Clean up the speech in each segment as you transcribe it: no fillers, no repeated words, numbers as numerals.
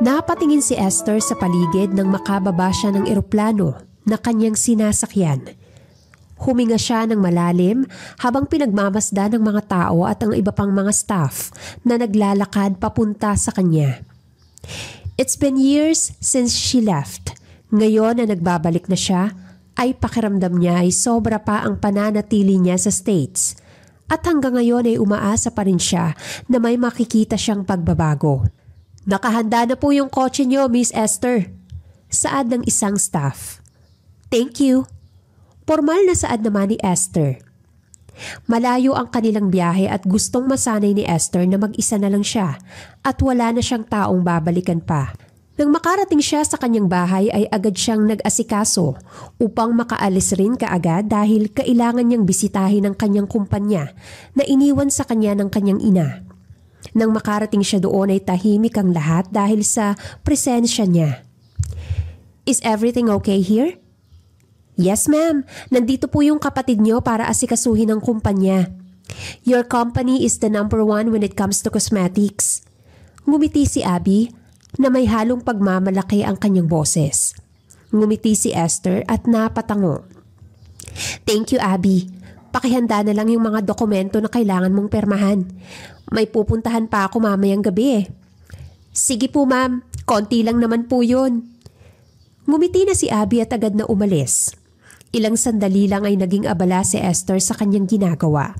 Napatingin si Esther sa paligid nang makababa siya ng eroplano na kanyang sinasakyan. Huminga siya ng malalim habang pinagmamasdan ng mga tao at ang iba pang mga staff na naglalakad papunta sa kanya. It's been years since she left. Ngayon na nagbabalik na siya, ay pakiramdam niya ay sobra pa ang pananatili niya sa States. At hanggang ngayon ay umaasa pa rin siya na may makikita siyang pagbabago. Nakahanda na po yung kotse niyo, Miss Esther. Saad ng isang staff. Thank you. Formal na saad naman ni Esther. Malayo ang kanilang biyahe at gustong masanay ni Esther na mag-isa na lang siya at wala na siyang taong babalikan pa. Nang makarating siya sa kanyang bahay ay agad siyang nag-asikaso upang makaalis rin kaagad dahil kailangan niyang bisitahin ang kanyang kumpanya na iniwan sa kanya ng kanyang ina. Nang makarating siya doon ay tahimik ang lahat dahil sa presensya niya. Is everything okay here? Yes ma'am, nandito po yung kapatid niyo para asikasuhin ang kumpanya. Your company is the number 1 when it comes to cosmetics. Ngumiti si Abby na may halong pagmamalaki ang kanyang boses. Ngumiti si Esther at napatango. Thank you Abby. Pakihanda na lang yung mga dokumento na kailangan mong permahan. May pupuntahan pa ako mamayang gabi eh. Sige po ma'am, konti lang naman po yun. Ngumiti na si Abby at agad na umalis. Ilang sandali lang ay naging abala si Esther sa kanyang ginagawa.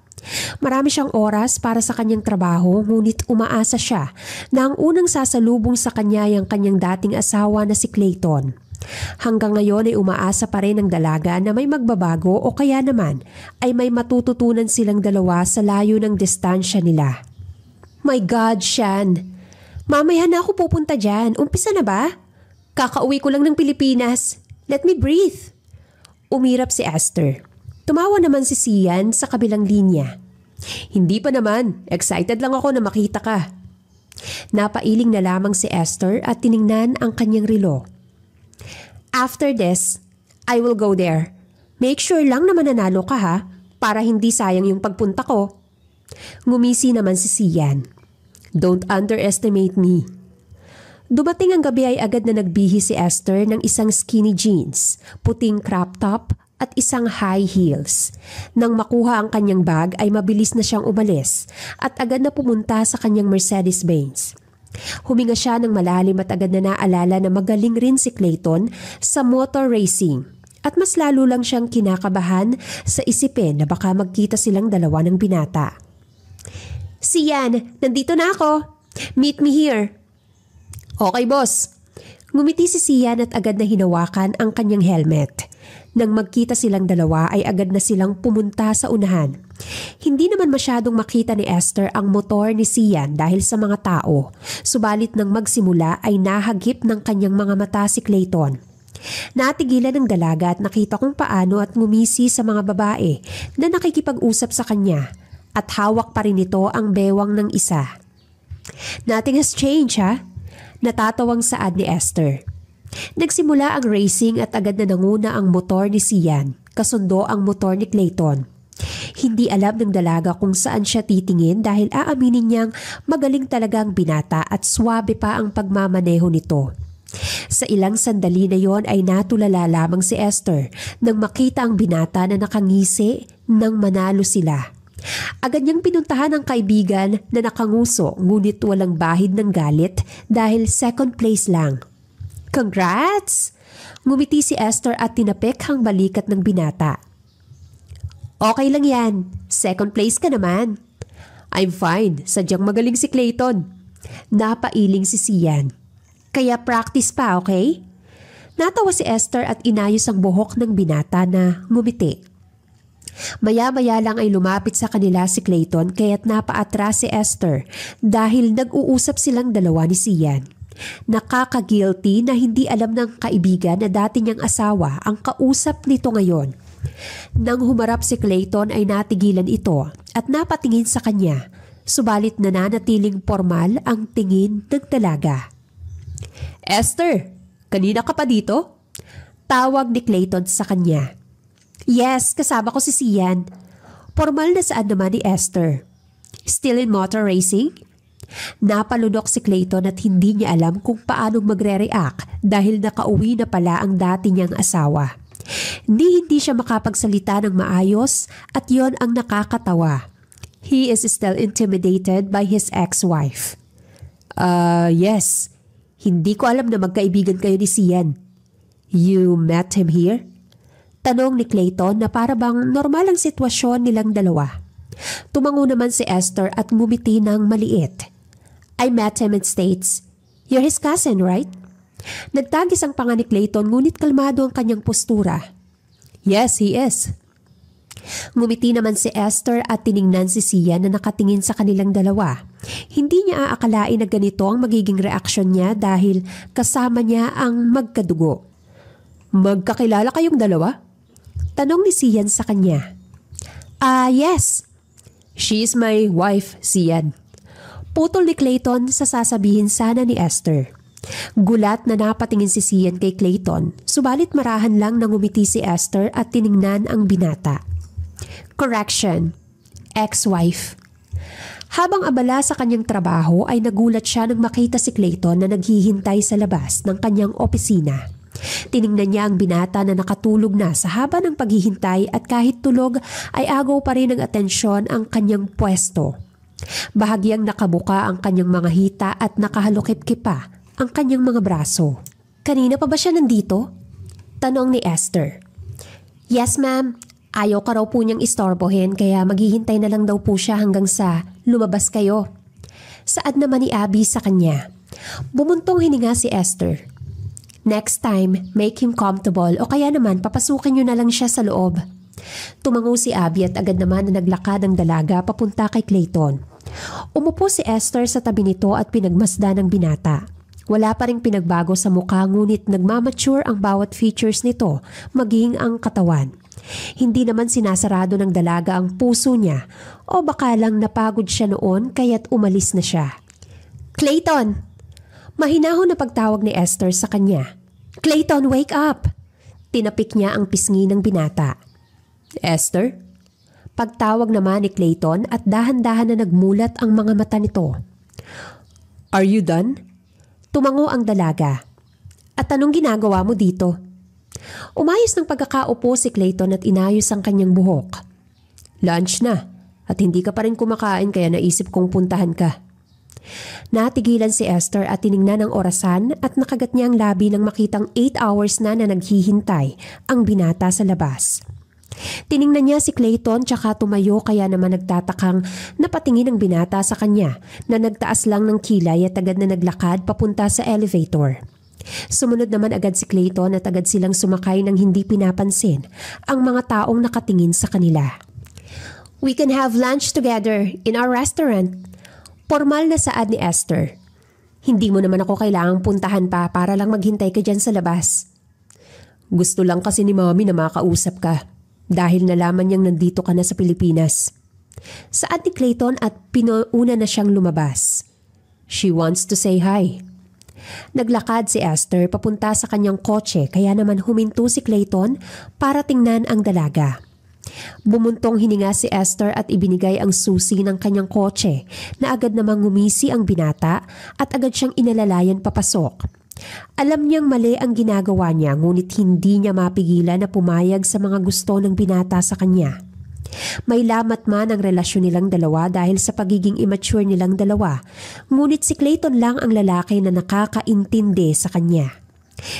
Marami siyang oras para sa kanyang trabaho ngunit umaasa siya na ang unang sasalubong sa kanya ay ang kanyang dating asawa na si Clayton. Hanggang ngayon ay umaasa pa rin ang dalaga na may magbabago o kaya naman ay may matututunan silang dalawa sa layo ng distansya nila. My God, Shan! Mamaya na ako pupunta dyan. Umpisa na ba? Kakauwi ko lang ng Pilipinas. Let me breathe. Umirap si Esther. Tumawa naman si Sian sa kabilang linya. Hindi pa naman. Excited lang ako na makita ka. Napailing na lamang si Esther at tiningnan ang kanyang relo. After this, I will go there. Make sure lang na mananalo ka ha, para hindi sayang yung pagpunta ko. Ngumisi naman si Sian. Don't underestimate me. Dumating ang gabi ay agad na nagbihi si Esther ng isang skinny jeans, puting crop top at isang high heels. Nang makuha ang kanyang bag ay mabilis na siyang umalis at agad na pumunta sa kanyang Mercedes-Benz. Huminga siya ng malalim at agad na naalala na magaling rin si Clayton sa motor racing at mas lalo lang siyang kinakabahan sa isipin na baka magkita silang dalawa ng binata. Sian, nandito na ako. Meet me here. Okay boss. Ngumiti si Sian at agad na hinawakan ang kanyang helmet. Nang magkita silang dalawa ay agad na silang pumunta sa unahan. Hindi naman masyadong makita ni Esther ang motor ni Sian dahil sa mga tao. Subalit nang magsimula ay nahagip ng kanyang mga mata si Clayton. Natigilan ng dalaga at nakita kung paano at ngumisi sa mga babae na nakikipag-usap sa kanya at hawak pa rin ito ang bewang ng isa. Nothing has changed ha? Natatawang saad ni Esther. Nagsimula ang racing at agad na nanguna ang motor ni Sian, kasundo ang motor ni Clayton. Hindi alam ng dalaga kung saan siya titingin dahil aaminin niyang magaling talaga ang binata at swabe pa ang pagmamaneho nito. Sa ilang sandali na yon ay natulala lamang si Esther nang makita ang binata na nakangisi nang manalo sila. Agad niyang pinuntahan ang kaibigan na nakanguso ngunit walang bahid ng galit dahil second place lang. Congrats! Ngumiti si Esther at tinapik ang balikat ng binata. Okay lang yan. Second place ka naman. I'm fine. Sadyang magaling si Clayton. Napailing si Sian. Kaya practice pa, okay? Natawa si Esther at inayos ang buhok ng binata na ngumiti. Maya-maya lang ay lumapit sa kanila si Clayton kaya't napaatras si Esther dahil nag-uusap silang dalawa ni Sian. Nakaka-guilty na hindi alam ng kaibigan na dati niyang asawa ang kausap nito ngayon. Nang humarap si Clayton ay natigilan ito at napatingin sa kanya, subalit nananatiling formal ang tingin ng dalaga. Esther, kanina ka pa dito? Tawag ni Clayton sa kanya. Yes, kasama ko si Sian. Formal na saan naman ni Esther. Still in motor racing? Napalunok si Clayton at hindi niya alam kung paanong magre-react dahil nakauwi na pala ang dati niyang asawa. Hindi siya makapagsalita ng maayos at yon ang nakakatawa. He is still intimidated by his ex-wife. Yes. Hindi ko alam na magkaibigan kayo ni Sian. You met him here? Tanong ni Clayton na para bang normal ang sitwasyon nilang dalawa. Tumango naman si Esther at ngumiti ng maliit. I met him in States. You're his cousin, right? Nagtagis ang panga ni Clayton ngunit kalmado ang kanyang postura. Yes, he is. Ngumiti naman si Esther at tiningnan si Sian na nakatingin sa kanilang dalawa. Hindi niya aakalain na ganito ang magiging reaksyon niya dahil kasama niya ang magkadugo. Magkakilala kayong dalawa? Tanong ni Sian sa kanya. Yes. She is my wife, Sian. Putol ni Clayton sa sasabihin sana ni Esther. Gulat na napatingin si Sian kay Clayton, subalit marahan lang nang umiti si Esther at tiningnan ang binata. Correction, ex-wife. Habang abala sa kanyang trabaho ay nagulat siya nang makita si Clayton na naghihintay sa labas ng kanyang opisina. Tiningnan niya ang binata na nakatulog na sa haba ng paghihintay at kahit tulog ay agaw pa rin ng atensyon ang kanyang pwesto. Bahagyang nakabuka ang kanyang mga hita at nakahalukip-kip pa ang kanyang mga braso. Kanina pa ba siya nandito? Tanong ni Esther. Yes ma'am. Ayaw ka raw po niyang istorbohin kaya maghihintay na lang daw po siya hanggang sa lumabas kayo. Saad naman ni Abby sa kanya. Bumuntong hininga si Esther. Next time, make him comfortable o kaya naman papasukin niyo na lang siya sa loob. Tumango si Abby at agad naman na naglakad ang dalaga papunta kay Clayton. Umupo si Esther sa tabi nito at pinagmasdan ng binata. Wala pa ring pinagbago sa mukha ngunit nagmamature ang bawat features nito maging ang katawan. Hindi naman sinasarado ng dalaga ang puso niya o baka lang napagod siya noon kaya't umalis na siya. Clayton! Mahinahon na pagtawag ni Esther sa kanya. Clayton, wake up! Tinapik niya ang pisngi ng binata. Esther? Pagtawag naman ni Clayton at dahan-dahan na nagmulat ang mga mata nito. Are you done? Tumango ang dalaga. At anong ginagawa mo dito? Umayos ng pagkakaupo si Clayton at inayos ang kanyang buhok. Lunch na at hindi ka pa rin kumakain kaya naisip kong puntahan ka. Natigilan si Esther at tiningnan ang orasan at nakagat niya ang labi nang makitang 8 hours na naghihintay ang binata sa labas. Tiningnan niya si Clayton tsaka tumayo kaya naman nagtatakang napatingin ang binata sa kanya na nagtaas lang ng kilay at agad na naglakad papunta sa elevator. Sumunod naman agad si Clayton at agad silang sumakay nang hindi pinapansin ang mga taong nakatingin sa kanila. We can have lunch together in our restaurant. Formal na saad ni Esther. Hindi mo naman ako kailangang puntahan pa para lang maghintay ka dyan sa labas. Gusto lang kasi ni Mami na makausap ka dahil nalaman niyang nandito ka na sa Pilipinas. Saad ni Clayton at pinuuna na siyang lumabas. She wants to say hi. Naglakad si Esther papunta sa kanyang kotse kaya naman huminto si Clayton para tingnan ang dalaga. Bumuntong hininga si Esther at ibinigay ang susi ng kanyang kotse na agad namang ngumisi ang binata at agad siyang inalalayan papasok. Alam niyang mali ang ginagawa niya ngunit hindi niya mapigilan na pumayag sa mga gusto ng binata sa kanya. May lamat man ang relasyon nilang dalawa dahil sa pagiging immature nilang dalawa, ngunit si Clayton lang ang lalaki na nakakaintindi sa kanya.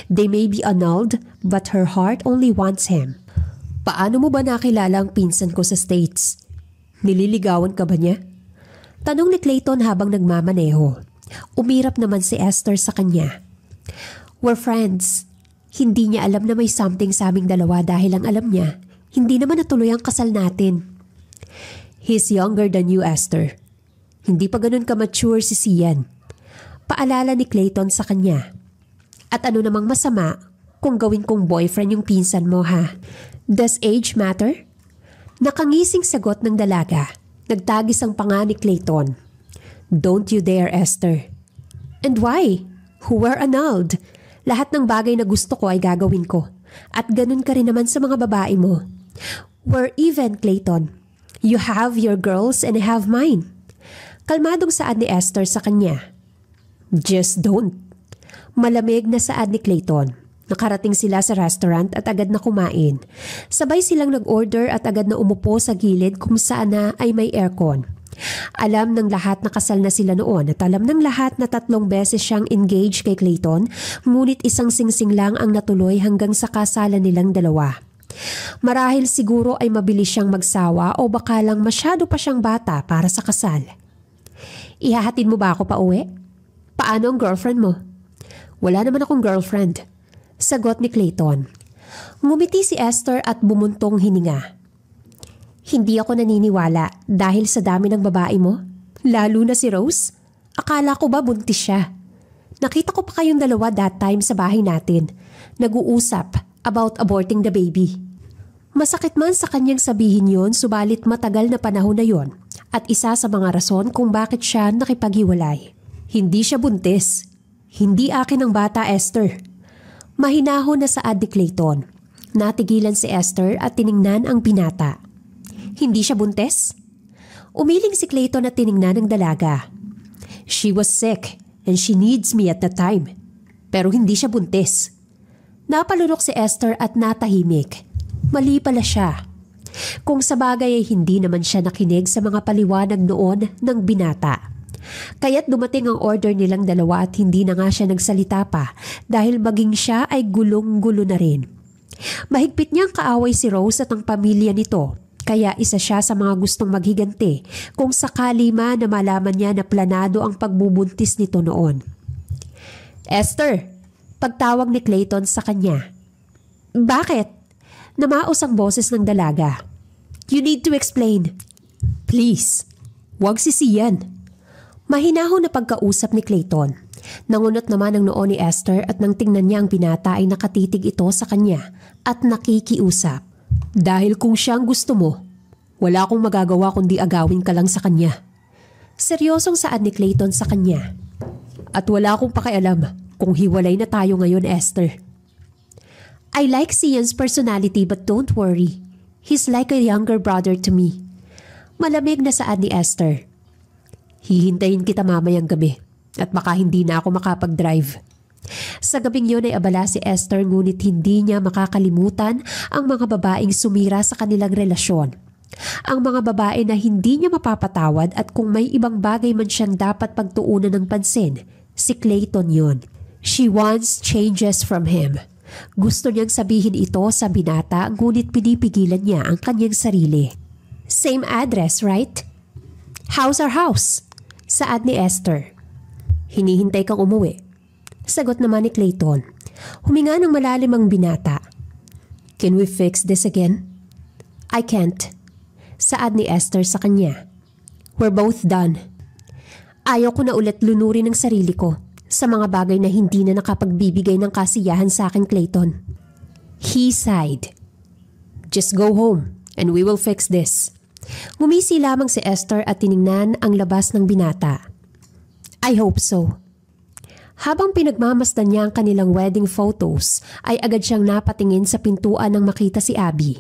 They may be annulled but her heart only wants him. Paano mo ba nakilala ang pinsan ko sa States? Nililigawan ka ba niya? Tanong ni Clayton habang nagmamaneho. Umirap naman si Esther sa kanya. We're friends. Hindi niya alam na may something sa aming dalawa dahil ang alam niya, hindi naman natuloy ang kasal natin. He's younger than you, Esther. Hindi pa ganun ka-mature si Sian. Paalala ni Clayton sa kanya. At ano namang masama kung gawin kong boyfriend yung pinsan mo, ha? Does age matter? Nakangising sagot ng dalaga. Nagtagis ang panga ni Clayton. Don't you dare, Esther. And why? We're annulled. Lahat ng bagay na gusto ko ay gagawin ko. At ganun ka rin naman sa mga babae mo. We're even, Clayton. You have your girls and I have mine. Kalmadong saad ni Esther sa kanya. Just don't. Malamig na saad ni Clayton. Nakarating sila sa restaurant at agad na kumain. Sabay silang nag-order at agad na umupo sa gilid kung saan na ay may aircon. Alam ng lahat na kasal na sila noon at alam ng lahat na 3 beses siyang engaged kay Clayton, ngunit isang singsing lang ang natuloy hanggang sa kasalan nilang dalawa. Marahil siguro ay mabilis siyang magsawa o baka lang masyado pa siyang bata para sa kasal. Ihahatid mo ba ako pa uwi? Paano ang girlfriend mo? Wala naman akong girlfriend. Sagot ni Clayton. Ngumiti si Esther at bumuntong hininga. Hindi ako naniniwala dahil sa dami ng babae mo. Lalo na si Rose. Akala ko ba buntis siya? Nakita ko pa kayong dalawa that time sa bahay natin. Nag-uusap about aborting the baby. Masakit man sa kanyang sabihin yon, subalit matagal na panahon na yon at isa sa mga rason kung bakit siya nakipaghiwalay. Hindi siya buntis. Hindi akin ang bata, Esther. Mahinahon na saad ni Clayton. Natigilan si Esther at tiningnan ang binata. Hindi siya buntis? Umiling si Clayton at tiningnan ang dalaga. She was sick and she needs me at the time. Pero hindi siya buntis. Napalunok si Esther at natahimik. Mali pala siya. Kung sa bagay ay hindi naman siya nakinig sa mga paliwanag noon ng binata. Kaya't dumating ang order nilang dalawa at hindi na nga siya nagsalita pa dahil maging siya ay gulong-gulo na rin. Mahigpit niyang kaaway si Rose at ang pamilya nito, kaya isa siya sa mga gustong maghiganti kung sakali man na malaman niya na planado ang pagbubuntis nito noon. Esther, pagtawag ni Clayton sa kanya. Bakit? Namaos ang boses ng dalaga. You need to explain. Please, wag sisiyan. Mahinahon na pagkausap ni Clayton. Nangunot naman ang noo ni Esther at nang tingnan niya ang binata ay nakatitig ito sa kanya at nakikiusap. Dahil kung siyang gusto mo, wala akong magagawa kundi agawin ka lang sa kanya. Seryosong saad ni Clayton sa kanya. At wala akong pakialam kung hiwalay na tayo ngayon, Esther. I like Sian's personality but don't worry. He's like a younger brother to me. Malamig na saad ni Esther. Hihintayin kita mamayang gabi at baka hindi na ako makapag-drive. Sa gabing yun ay abala si Esther ngunit hindi niya makakalimutan ang mga babaeng sumira sa kanilang relasyon. Ang mga babae na hindi niya mapapatawad at kung may ibang bagay man siyang dapat pagtuunan ng pansin, si Clayton yun. She wants changes from him. Gusto niyang sabihin ito sa binata ngunit pinipigilan niya ang kanyang sarili. Same address, right? How's our house? Saad ni Esther. Hinihintay kang umuwi. Sagot naman ni Clayton. Huminga ng malalim ang binata. Can we fix this again? I can't. Saad ni Esther sa kanya. We're both done. Ayaw ko na ulit lunurin ang sarili ko sa mga bagay na hindi na nakapagbibigay ng kasiyahan sa akin, Clayton. He sighed. Just go home and we will fix this. Ngumisi lamang si Esther at tiningnan ang labas ng binata. I hope so. Habang pinagmamasdan niya ang kanilang wedding photos, ay agad siyang napatingin sa pintuan nang makita si Abby.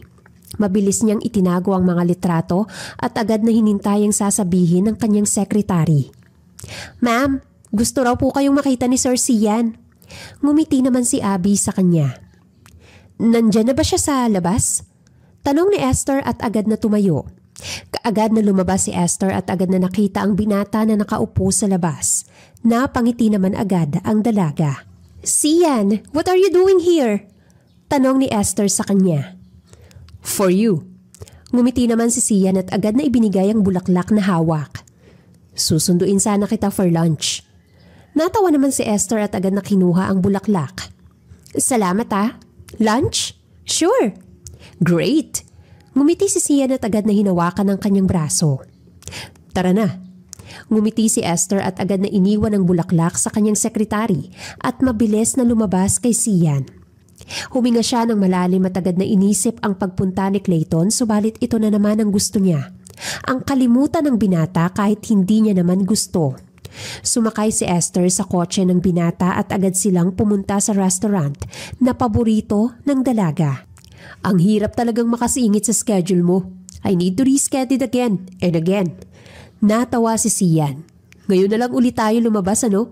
Mabilis niyang itinago ang mga litrato at agad na hinintay ang sasabihin ng kanyang sekretary. Ma'am, gusto raw po kayong makita ni Sir Sian. Ngumiti naman si Abby sa kanya. Nandyan na ba siya sa labas? Tanong ni Esther at agad na tumayo. Kaagad na lumabas si Esther at agad na nakita ang binata na nakaupo sa labas. Napangiti naman agad ang dalaga. Sian, what are you doing here? Tanong ni Esther sa kanya. For you. Ngumiti naman si Sian at agad na ibinigay ang bulaklak na hawak. Susunduin sana kita for lunch. Natawa naman si Esther at agad na kinuha ang bulaklak. Salamat ah. Lunch? Sure. Great. Ngumiti si Sian at agad na hinawakan ang kanyang braso. Tara na. Ngumiti si Esther at agad na iniwan ang bulaklak sa kanyang sekretary at mabilis na lumabas kay Sian. Huminga siya ng malalim at agad na inisip ang pagpunta ni Clayton subalit ito na naman ang gusto niya. Ang kalimutan ng binata kahit hindi niya naman gusto. Sumakay si Esther sa kotse ng binata at agad silang pumunta sa restaurant na paborito ng dalaga. Ang hirap talagang makasingit sa schedule mo. I need to reschedule again and again. Natawa si Sian. Ngayon na lang ulit tayo lumabas, ano?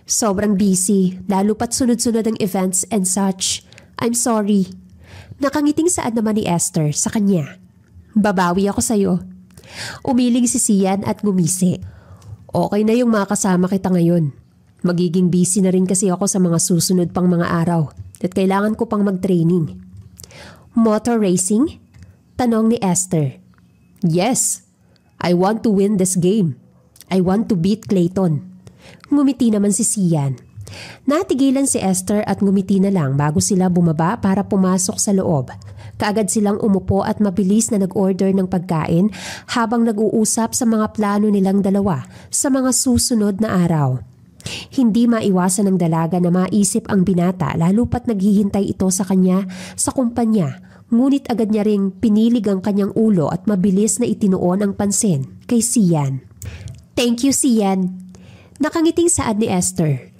Sobrang busy, lalo pat sunod-sunod ang events and such. I'm sorry. Nakangiting saad naman ni Esther sa kanya. Babawi ako sa'yo. Umiling si Sian at ngumisi. Okay na yung makasama kita ngayon. Magiging busy na rin kasi ako sa mga susunod pang mga araw at kailangan ko pang mag-training. Motor racing? Tanong ni Esther. Yes, I want to win this game. I want to beat Clayton. Ngumiti naman si Sian. Natigilan si Esther at ngumiti na lang bago sila bumaba para pumasok sa loob. Kaagad silang umupo at mabilis na nag-order ng pagkain habang nag-uusap sa mga plano nilang dalawa sa mga susunod na araw. Hindi maiwasan ng dalaga na maisip ang binata lalo pat naghihintay ito sa kanya sa kumpanya. Ngunit agad niya ring pinilig ang kanyang ulo at mabilis na itinuon ang pansin kay Sian. Thank you, Sian. Nakangiting saad ni Esther.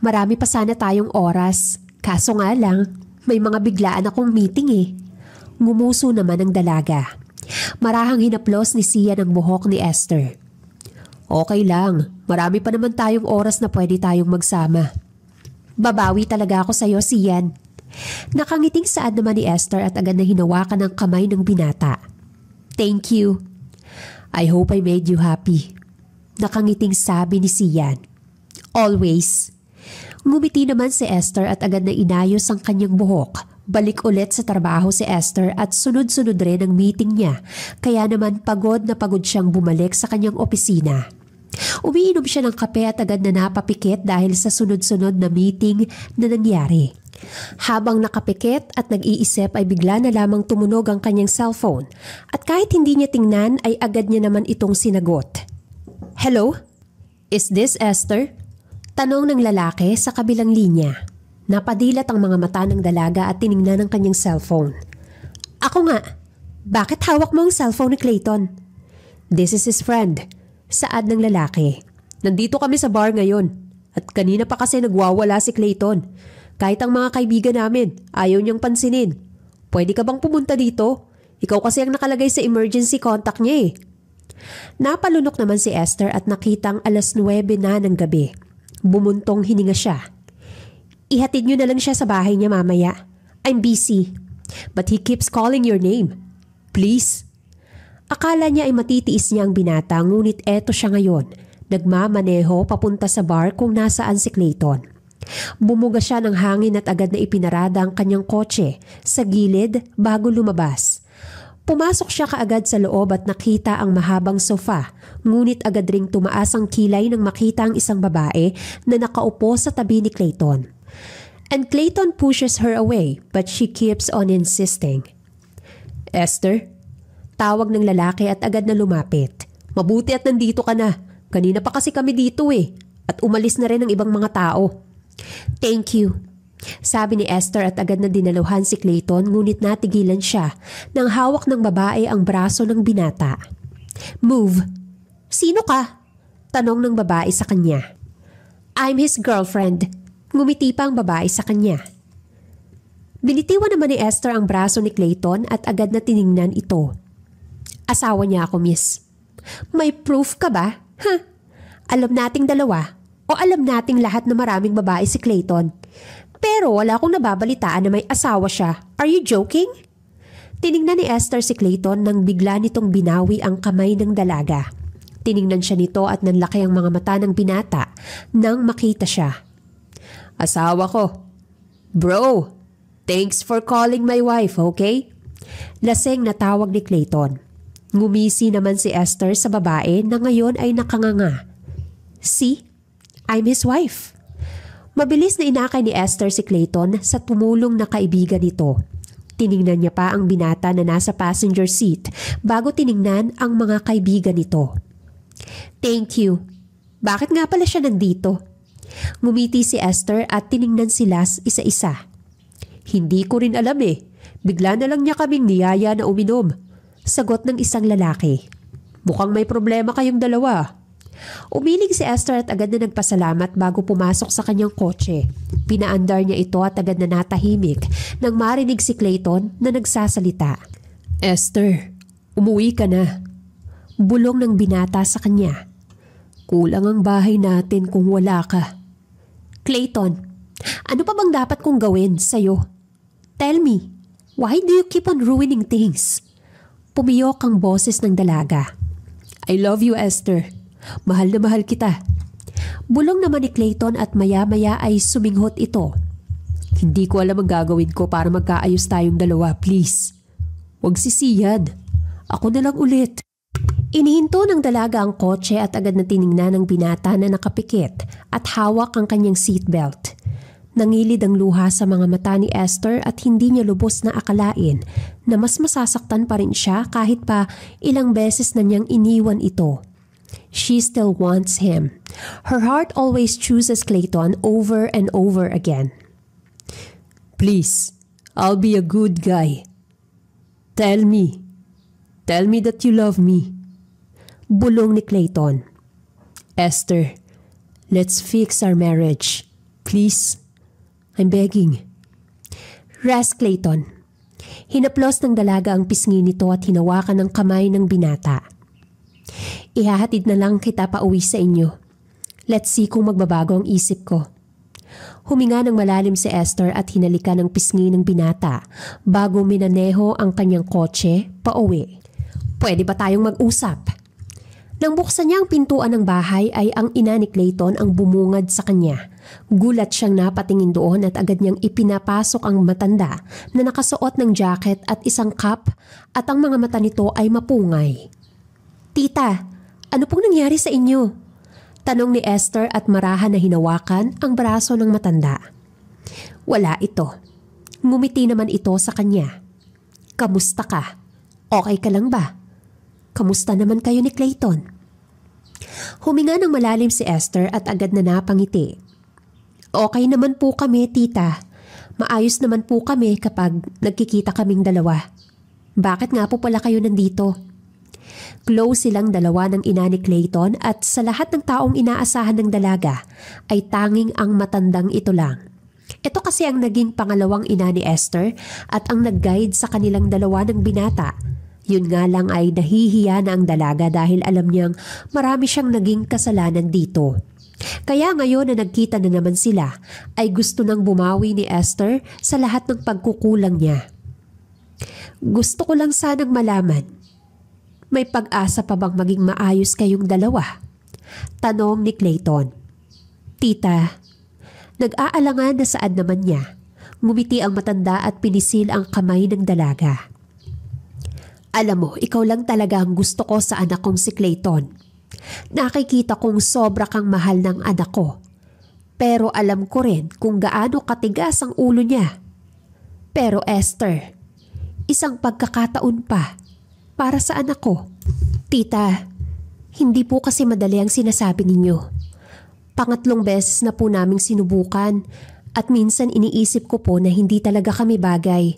Marami pa sana tayong oras. Kaso nga lang, may mga biglaan akong meeting eh. Ngumuso naman ang dalaga. Marahang hinaplos ni Sian ang buhok ni Esther. Okay lang, marami pa naman tayong oras na pwede tayong magsama. Babawi talaga ako sa'yo, Sian. Nakangiting saad naman ni Esther at agad na hinawakan ang kamay ng binata. Thank you. I hope I made you happy. Nakangiting sabi ni Sian. Always. Ngumiti naman si Esther at agad na inayos ang kanyang buhok. Balik ulit sa trabaho si Esther at sunod-sunod rin ang meeting niya. Kaya naman pagod na pagod siyang bumalik sa kanyang opisina. Umiinom siya ng kape at agad na napapikit dahil sa sunod-sunod na meeting na nangyari. Habang nakapikit at nag-iisip ay bigla na lamang tumunog ang kanyang cellphone at kahit hindi niya tingnan ay agad niya naman itong sinagot. Hello? Is this Esther? Tanong ng lalaki sa kabilang linya. Napadilat ang mga mata ng dalaga at tiningnan ang kanyang cellphone. Ako nga. Bakit hawak mo ang cellphone ni Clayton? This is his friend. Saad ng lalaki. Nandito kami sa bar ngayon at kanina pa kasi nagwawala si Clayton. Kahit ang mga kaibigan namin, ayaw niyang pansinin. Pwede ka bang pumunta dito? Ikaw kasi ang nakalagay sa emergency contact niya eh. Napalunok naman si Esther at nakitang 9:00 na ng gabi. Bumuntong hininga siya. Ihatid niyo na lang siya sa bahay niya mamaya. I'm busy. But he keeps calling your name. Please. Akala niya ay matitiis niya ang binata ngunit eto siya ngayon. Nagmamaneho papunta sa bar kung nasaan si Clayton. Bumuga siya ng hangin at agad na ipinarada ang kanyang kotse sa gilid bago lumabas. Pumasok siya kaagad sa loob at nakita ang mahabang sofa, ngunit agad ring tumaas ang kilay nang makita ang isang babae na nakaupo sa tabi ni Clayton. And Clayton pushes her away but she keeps on insisting. Esther? Tawag ng lalaki at agad na lumapit. Mabuti at nandito ka na. Kanina pa kasi kami dito eh. At umalis na rin ang ibang mga tao. Thank you. Sabi ni Esther at agad na dinaluhan si Clayton ngunit natigilan siya nang hawak ng babae ang braso ng binata. Move. Sino ka? Tanong ng babae sa kanya. I'm his girlfriend. Ngumiti pa ang babae sa kanya. Binitiwan naman ni Esther ang braso ni Clayton at agad na tiningnan ito. Asawa niya ako, miss. May proof ka ba? Huh? Alam nating dalawa o alam nating lahat na maraming babae si Clayton. Pero wala akong nababalitaan na may asawa siya. Are you joking? Tiningnan ni Esther si Clayton nang bigla nitong binawi ang kamay ng dalaga. Tiningnan siya nito at nanlaki ang mga mata ng binata nang makita siya. Asawa ko. Bro, thanks for calling my wife, okay? Laseng na tawag ni Clayton. Ngumisi naman si Esther sa babae na ngayon ay nakanganga. See? I'm his wife. Mabilis na inakay ni Esther si Clayton sa tumulong na kaibigan nito. Tiningnan niya pa ang binata na nasa passenger seat bago tiningnan ang mga kaibigan nito. Thank you. Bakit nga pala siya nandito? Ngumiti si Esther at tiningnan sila isa-isa. Hindi ko rin alam eh. Bigla na lang niya kaming niyaya na uminom. Sagot ng isang lalaki. Mukhang may problema kayong dalawa. Umiling si Esther at agad na nagpasalamat bago pumasok sa kanyang kotse. Pinaandar niya ito at agad na natahimik nang marinig si Clayton na nagsasalita. Esther, umuwi ka na. Bulong ng binata sa kanya. Kulang ang bahay natin kung wala ka. Clayton, ano pa bang dapat kong gawin sa'yo? Tell me, why do you keep on ruining things? Pumiyok ang boses ng dalaga. I love you, Esther. Mahal na mahal kita. Bulong naman ni Clayton at maya-maya ay suminghot ito. Hindi ko alam ang gagawin ko para magkaayos tayong dalawa, please. Huwag sisiyan. Ako na lang ulit. Inihinto ng dalaga ang kotse at agad na tiningnan ng binata na nakapikit at hawak ang kanyang seatbelt. Nangilid ang luha sa mga mata ni Esther at hindi niya lubos na akalain na mas masasaktan pa rin siya kahit pa ilang beses na niyang iniwan ito. She still wants him. Her heart always chooses Clayton over and over again. Please, I'll be a good guy. Tell me that you love me. Bulong ni Clayton. Esther, let's fix our marriage. Please, I'm begging. Ras Clayton. Hinaplos ng dalaga ang pisngi nito at hinawakan ng kamay ng binata. Ihahatid na lang kita pa uwi sa inyo. Let's see kung magbabago ang isip ko. Huminga ng malalim si Esther at hinalika ng pisngi ng binata bago minaneho ang kanyang kotse pa uwi. Pwede ba tayong mag-usap? Nang buksan niya ang pintuan ng bahay ay ang ina ni Clayton ang bumungad sa kanya. Gulat siyang napatingin doon at agad niyang ipinapasok ang matanda na nakasuot ng jacket at isang cap at ang mga mata nito ay mapungay. Tita, ano pong nangyari sa inyo? Tanong ni Esther at marahan na hinawakan ang braso ng matanda. Wala ito. Ngumiti naman ito sa kanya. Kamusta ka? Okay ka lang ba? Kamusta naman kayo ni Clayton? Huminga ng malalim si Esther at agad na napangiti. Okay naman po kami, tita. Maayos naman po kami kapag nagkikita kaming dalawa. Bakit nga po pala kayo nandito? Close silang dalawa ng ina ni Clayton at sa lahat ng taong inaasahan ng dalaga ay tanging ang matandang ito lang. Ito kasi ang naging pangalawang ina ni Esther at ang nag-guide sa kanilang dalawa ng binata. Yun nga lang ay nahihiya na ang dalaga dahil alam niyang marami siyang naging kasalanan dito. Kaya ngayon na nagkita na naman sila ay gusto nang bumawi ni Esther sa lahat ng pagkukulang niya. Gusto ko lang sanang malaman, may pag-asa pa bang maging maayos kayong dalawa? Tanong ni Clayton. Tita, nag-aalangan na saad naman niya. Ngumiti ang matanda at pinisil ang kamay ng dalaga. Alam mo, ikaw lang talaga ang gusto ko sa anak kong si Clayton. Nakikita kong sobra kang mahal ng anak ko. Pero alam ko rin kung gaano katigas ang ulo niya. Pero Esther, isang pagkakataon pa para sa anak ko. Tita, hindi po kasi madali ang sinasabi ninyo. Pangatlong beses na po naming sinubukan at minsan iniisip ko po na hindi talaga kami bagay.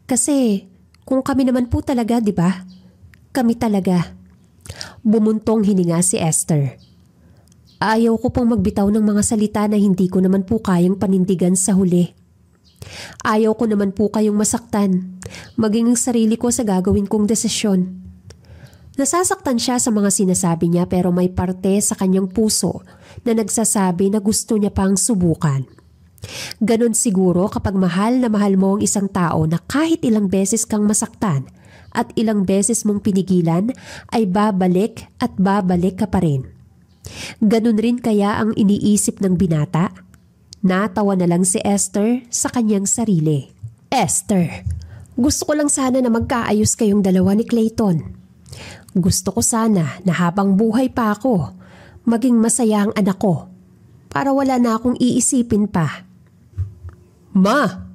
Kasi kung kami naman po talaga, di ba? Kami talaga. Bumuntong hininga si Esther. Ayaw ko pong magbitaw ng mga salita na hindi ko naman po kayang panindigan sa huli. Ayaw ko naman po kayong masaktan, maging ang sarili ko sa gagawin kong desisyon. Nasasaktan siya sa mga sinasabi niya pero may parte sa kanyang puso na nagsasabi na gusto niya pang subukan. Ganon siguro kapag mahal na mahal mo ang isang tao na kahit ilang beses kang masaktan at ilang beses mong pinigilan ay babalik at babalik ka pa rin. Ganon rin kaya ang iniisip ng binata? Natawa na lang si Esther sa kanyang sarili. Esther, gusto ko lang sana na magkaayos kayong dalawa ni Clayton. Gusto ko sana na habang buhay pa ako, maging masaya ang anak ko para wala na akong iisipin pa. Ma!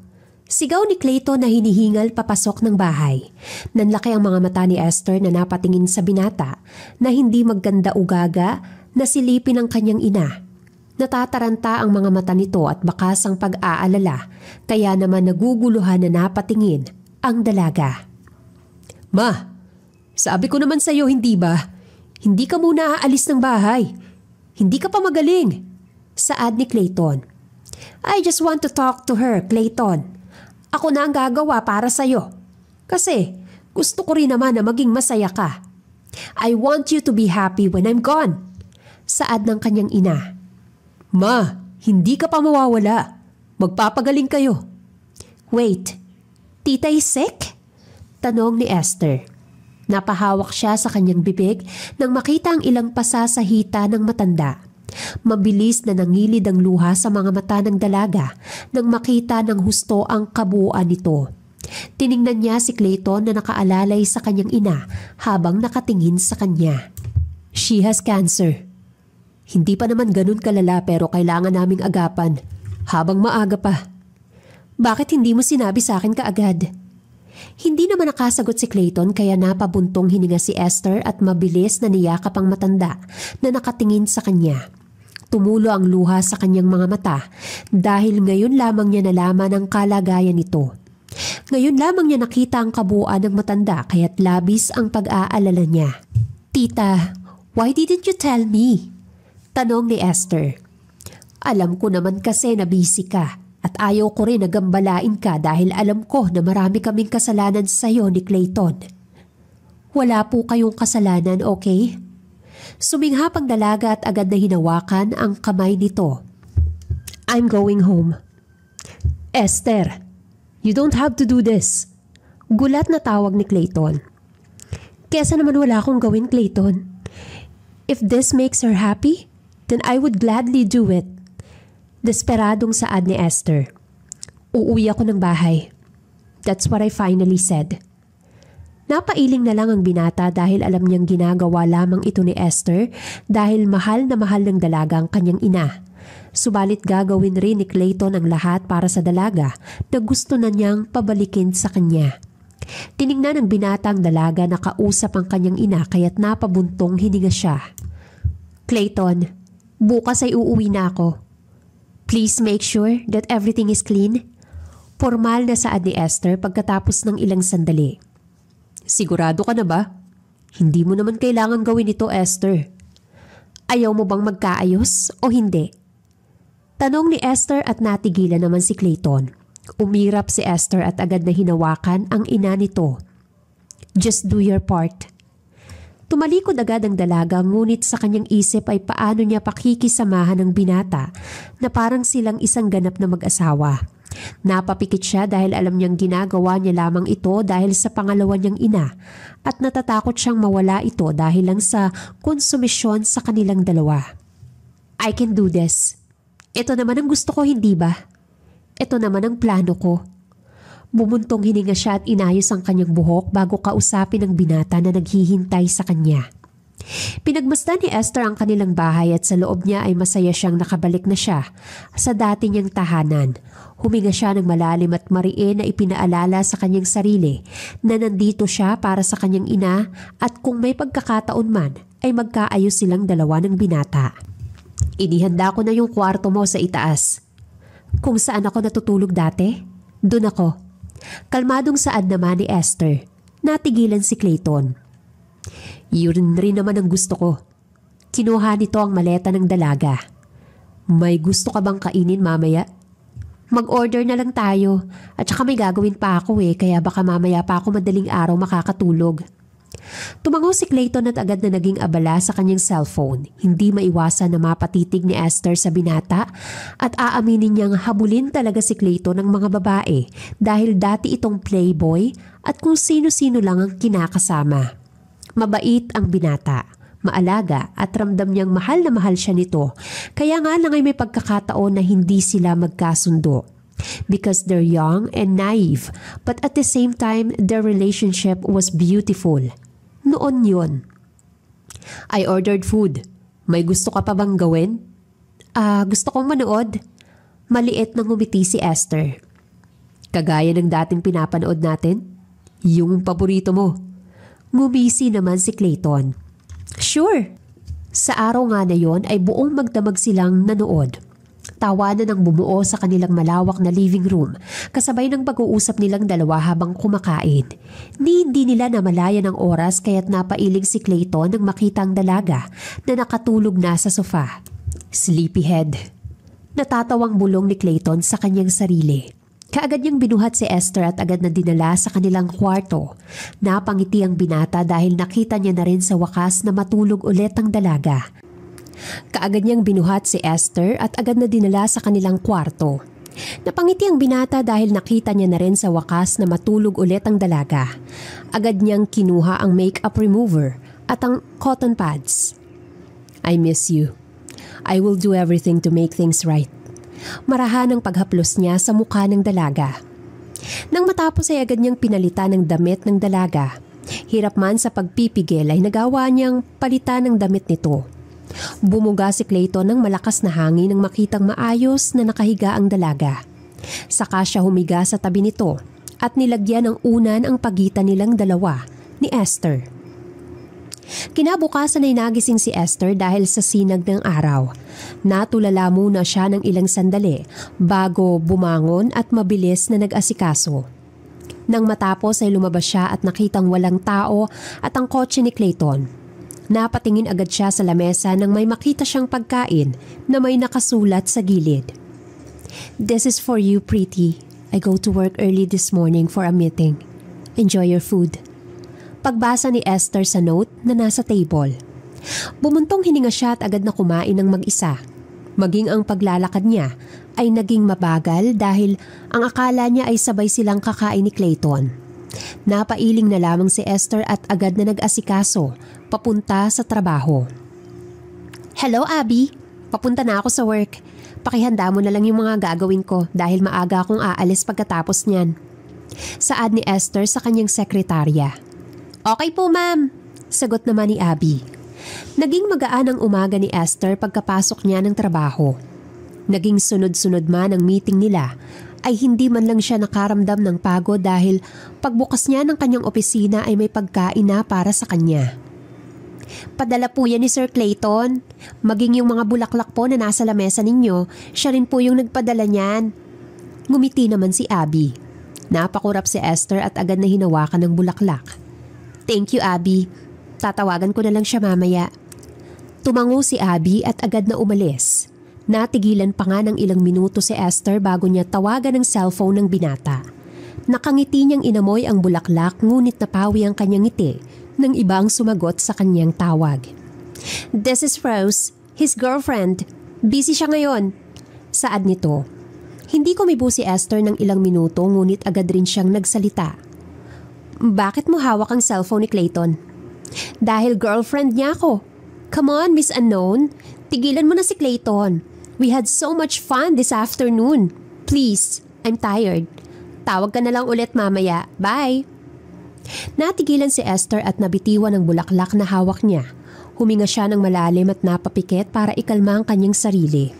Sigaw ni Clayton na hinihingal papasok ng bahay. Nanlaki ang mga mata ni Esther na napatingin sa binata na hindi maganda ugaga na silipin ang kanyang ina. Natataranta ang mga mata nito at bakas ang pag-aalala kaya naman naguguluhan na napatingin ang dalaga. Ma! Sabi ko naman sa'yo, hindi ba? Hindi ka muna aalis ng bahay. Hindi ka pa magaling. Saad ni Clayton. I just want to talk to her, Clayton. Ako na ang gagawa para sa'yo. Kasi gusto ko rin naman na maging masaya ka. I want you to be happy when I'm gone. Saad ng kanyang ina. Ma, hindi ka pa mawawala. Magpapagaling kayo. Wait, tita is sick? Tanong ni Esther. Napahawak siya sa kanyang bibig nang makita ang ilang pasa sa hita ng matanda. Mabilis na nangilid ang luha sa mga mata ng dalaga nang makita ng husto ang kabuuan nito. Tiningnan niya si Clayton na nakaalalay sa kanyang ina habang nakatingin sa kanya. She has cancer. Hindi pa naman ganun kalala pero kailangan naming agapan habang maaga pa. Bakit hindi mo sinabi sa akin kaagad? Hindi naman nakasagot si Clayton kaya napabuntong hininga si Esther at mabilis na niyakap ang matanda na nakatingin sa kanya. Tumulo ang luha sa kanyang mga mata dahil ngayon lamang niya nalaman ang kalagayan nito. Ngayon lamang niya nakita ang kabuuan ng matanda kaya't labis ang pag-aalala niya. Tita, why didn't you tell me? Tanong ni Esther. Alam ko naman kasi na busy ka at ayaw ko rin na gambalain ka dahil alam ko na marami kaming kasalanan sa iyo ni Clayton. Wala po kayong kasalanan, okay? Suminghap ang dalaga at agad na hinawakan ang kamay nito. I'm going home. Esther, you don't have to do this. Gulat na tawag ni Clayton. Kesa naman wala akong gawin, Clayton. If this makes her happy, then I would gladly do it. Desperadong saad ni Esther. Uuwi ako ng bahay. That's what I finally said. Napailing na lang ang binata dahil alam niyang ginagawa lamang ito ni Esther dahil mahal na mahal ng dalaga ang kanyang ina. Subalit gagawin rin ni Clayton ang lahat para sa dalaga na gusto na niyang pabalikin sa kanya. Tiningnan ng binata ang dalaga na kausap ang kanyang ina kaya't napabuntong hininga siya. Clayton, bukas ay uuwi na ako. Please make sure that everything is clean. Formal na saad ni Esther pagkatapos ng ilang sandali. Sigurado ka na ba? Hindi mo naman kailangan gawin ito, Esther. Ayaw mo bang magkaayos o hindi? Tanong ni Esther at natigilan naman si Clayton. Umirap si Esther at agad na hinawakan ang ina nito. Just do your part. Tumalikod agad ang dalaga ngunit sa kanyang isip ay paano niya pakikisamahan ng binata na parang silang isang ganap na mag-asawa. Napapikit siya dahil alam niyang ginagawa niya lamang ito dahil sa pangalawa niyang ina at natatakot siyang mawala ito dahil lang sa konsumisyon sa kanilang dalawa. I can do this. Ito naman ang gusto ko, hindi ba? Ito naman ang plano ko. Bumuntong hininga siya at inayos ang kanyang buhok bago kausapin ang binata na naghihintay sa kanya. Pinagmasdan ni Esther ang kanilang bahay at sa loob niya ay masaya siyang nakabalik na siya sa dati niyang tahanan. Huminga siya ng malalim at mariin na ipinaalala sa kanyang sarili na nandito siya para sa kanyang ina at kung may pagkakataon man ay magkaayos silang dalawa ng binata. Inihanda ko na yung kwarto mo sa itaas. Kung saan ako natutulog dati, dun ako. Kalmadong saad naman ni Esther. Natigilan si Clayton. Yun rin naman ang gusto ko. Kinuha nito ang maleta ng dalaga. May gusto ka bang kainin mamaya? Mag-order na lang tayo at saka may gagawin pa ako kaya baka mamaya pa ako madaling araw makakatulog. Tumango si Clayton at agad na naging abala sa kanyang cellphone. Hindi maiwasan na mapatitig ni Esther sa binata at aaminin niyang habulin talaga si Clayton ng mga babae dahil dati itong playboy at kung sino-sino lang ang kinakasama. Mabait ang binata, maalaga at ramdam niyang mahal na mahal siya nito. Kaya nga lang ay may pagkakataon na hindi sila magkasundo. Because they're young and naive, but at the same time, their relationship was beautiful. Noon yun. I ordered food. May gusto ka pa bang gawin? Gusto kong manood. Maliit na ngumiti si Esther. Kagaya ng dating pinapanood natin? Yung paborito mo. Ngumisi naman si Clayton. Sure. Sa araw nga na yon ay buong magdamag silang nanood. Tawanan ang bumuo sa kanilang malawak na living room kasabay ng pag-uusap nilang dalawa habang kumakain. Hindi nila namalayan ang oras kaya't napailing si Clayton nang makita ang dalaga na nakatulog na sa sofa. Sleepyhead. Natatawang bulong ni Clayton sa kanyang sarili. Kaagad niyang binuhat si Esther at agad na dinala sa kanilang kwarto. Napangiti ang binata dahil nakita niya na rin sa wakas na matulog ulit ang dalaga. Kaagad niyang binuhat si Esther at agad na dinala sa kanilang kwarto. Napangiti ang binata dahil nakita niya na rin sa wakas na matulog ulit ang dalaga. Agad niyang kinuha ang makeup remover at ang cotton pads. I miss you. I will do everything to make things right. Marahan ang paghaplos niya sa mukha ng dalaga. Nang matapos ay agad niyang pinalitan ng damit ng dalaga. Hirap man sa pagpipigil ay nagawa niyang palitan ng damit nito. Bumuga si Clayton ng malakas na hangin nang makitang maayos na nakahiga ang dalaga. Saka siya humiga sa tabi nito at nilagyan ng unan ang pagitan nilang dalawa ni Esther. Kinabukasan ay nagising si Esther dahil sa sinag ng araw. Natulala muna siya ng ilang sandali bago bumangon at mabilis na nag-asikaso. Nang matapos ay lumabas siya at nakitang walang tao at ang kotse ni Clayton. Napatingin agad siya sa lamesa nang may makita siyang pagkain na may nakasulat sa gilid. This is for you, pretty. I go to work early this morning for a meeting. Enjoy your food. Pagbasa ni Esther sa note na nasa table. Bumuntong hininga siya at agad na kumain ng mag-isa. Maging ang paglalakad niya ay naging mabagal dahil ang akala niya ay sabay silang kakain ni Clayton. Napailing na lamang si Esther at agad na nag-asikaso papunta sa trabaho. Hello, Abby. Papunta na ako sa work. Pakihanda mo na lang yung mga gagawin ko dahil maaga akong aalis pagkatapos niyan. Saad ni Esther sa kanyang sekretarya. Okay po, ma'am. Sagot naman ni Abby. Naging magaan ang umaga ni Esther pagkapasok niya ng trabaho. Naging sunod-sunod man ang meeting nila ay hindi man lang siya nakaramdam ng pagod dahil pagbukas niya ng kanyang opisina ay may pagkain na para sa kanya. Padala po yan ni Sir Clayton. Maging yung mga bulaklak po na nasa lamesa ninyo, siya rin po yung nagpadala niyan. Ngumiti naman si Abby. Napakurap si Esther at agad na hinawakan ng bulaklak. Thank you, Abby. Tatawagan ko na lang siya mamaya. Tumango si Abby at agad na umalis. Natigilan pa nga ng ilang minuto si Esther bago niya tawagan ng cellphone ng binata. Nakangiti niyang inamoy ang bulaklak ngunit napawi ang kanyang ngiti nang ibang sumagot sa kanyang tawag. This is Rose, his girlfriend. Busy siya ngayon. Saad nito. Hindi kumibo si Esther ng ilang minuto ngunit agad rin siyang nagsalita. Bakit mo hawak ang cellphone ni Clayton? Dahil girlfriend niya ako. Come on, Miss Unknown. Tigilan mo na si Clayton. We had so much fun this afternoon. Please, I'm tired. Tawag ka na lang ulit mamaya. Bye. Natigilan si Esther at nabitiwan ng bulaklak na hawak niya. Huminga siya ng malalim at napapikit para ikalma ang kanyang sarili.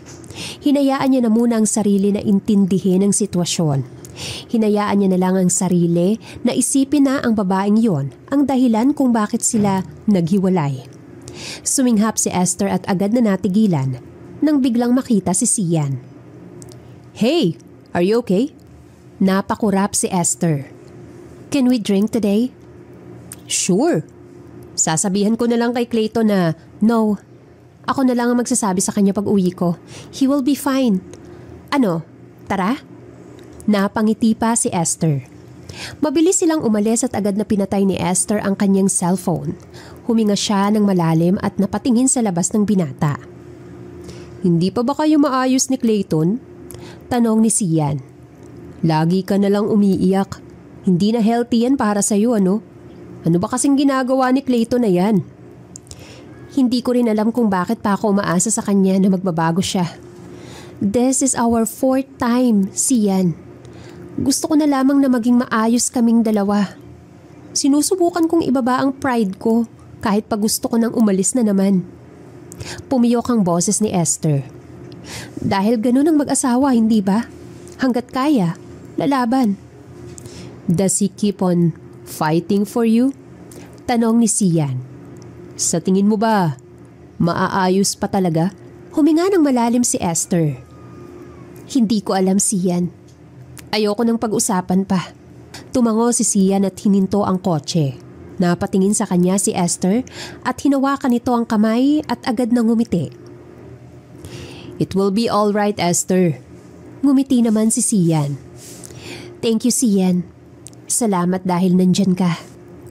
Hinayaan niya na muna ang sarili na intindihin ang sitwasyon. Hinayaan niya na lang ang sarili na isipin na ang babaeng yon ang dahilan kung bakit sila naghiwalay. Suminghap si Esther at agad na natigilan nang biglang makita si Sian. Hey, are you okay? Napakurap si Esther. Can we drink today? Sure. Sasabihan ko na lang kay Clayton na no. Ako na lang ang magsasabi sa kanya pag uwi ko. He will be fine. Ano, tara? Napangiti pa si Esther. Mabilis silang umalis at agad na pinatay ni Esther ang kanyang cellphone. Huminga siya ng malalim at napatingin sa labas ng binata. Hindi pa ba kayo maayos ni Clayton? Tanong ni Sian. Lagi ka na lang umiiyak. Hindi na healthy yan para sa'yo, ano? Ano ba kasing ginagawa ni Clayton na yan? Hindi ko rin alam kung bakit pa ako umaasa sa kanya na magbabago siya. This is our 4th time, Sian. Gusto ko na lamang na maging maayos kaming dalawa. Sinusubukan kong ibaba ang pride ko kahit pa gusto ko nang umalis na naman. Pumiyok ang boses ni Esther. Dahil ganun ang mag-asawa, hindi ba? Hanggat kaya, lalaban. Does he keep on fighting for you? Tanong ni Sian. Sa tingin mo ba, maaayos pa talaga? Huminga ng malalim si Esther. Hindi ko alam, Sian. Ayoko ng pag-usapan pa. Tumango si Sian at hininto ang kotse. Napatingin sa kanya si Esther at hinawakan nito ang kamay at agad na ngumiti. It will be all right, Esther. Ngumiti naman si Sian. Thank you, Sian. Salamat dahil nandyan ka.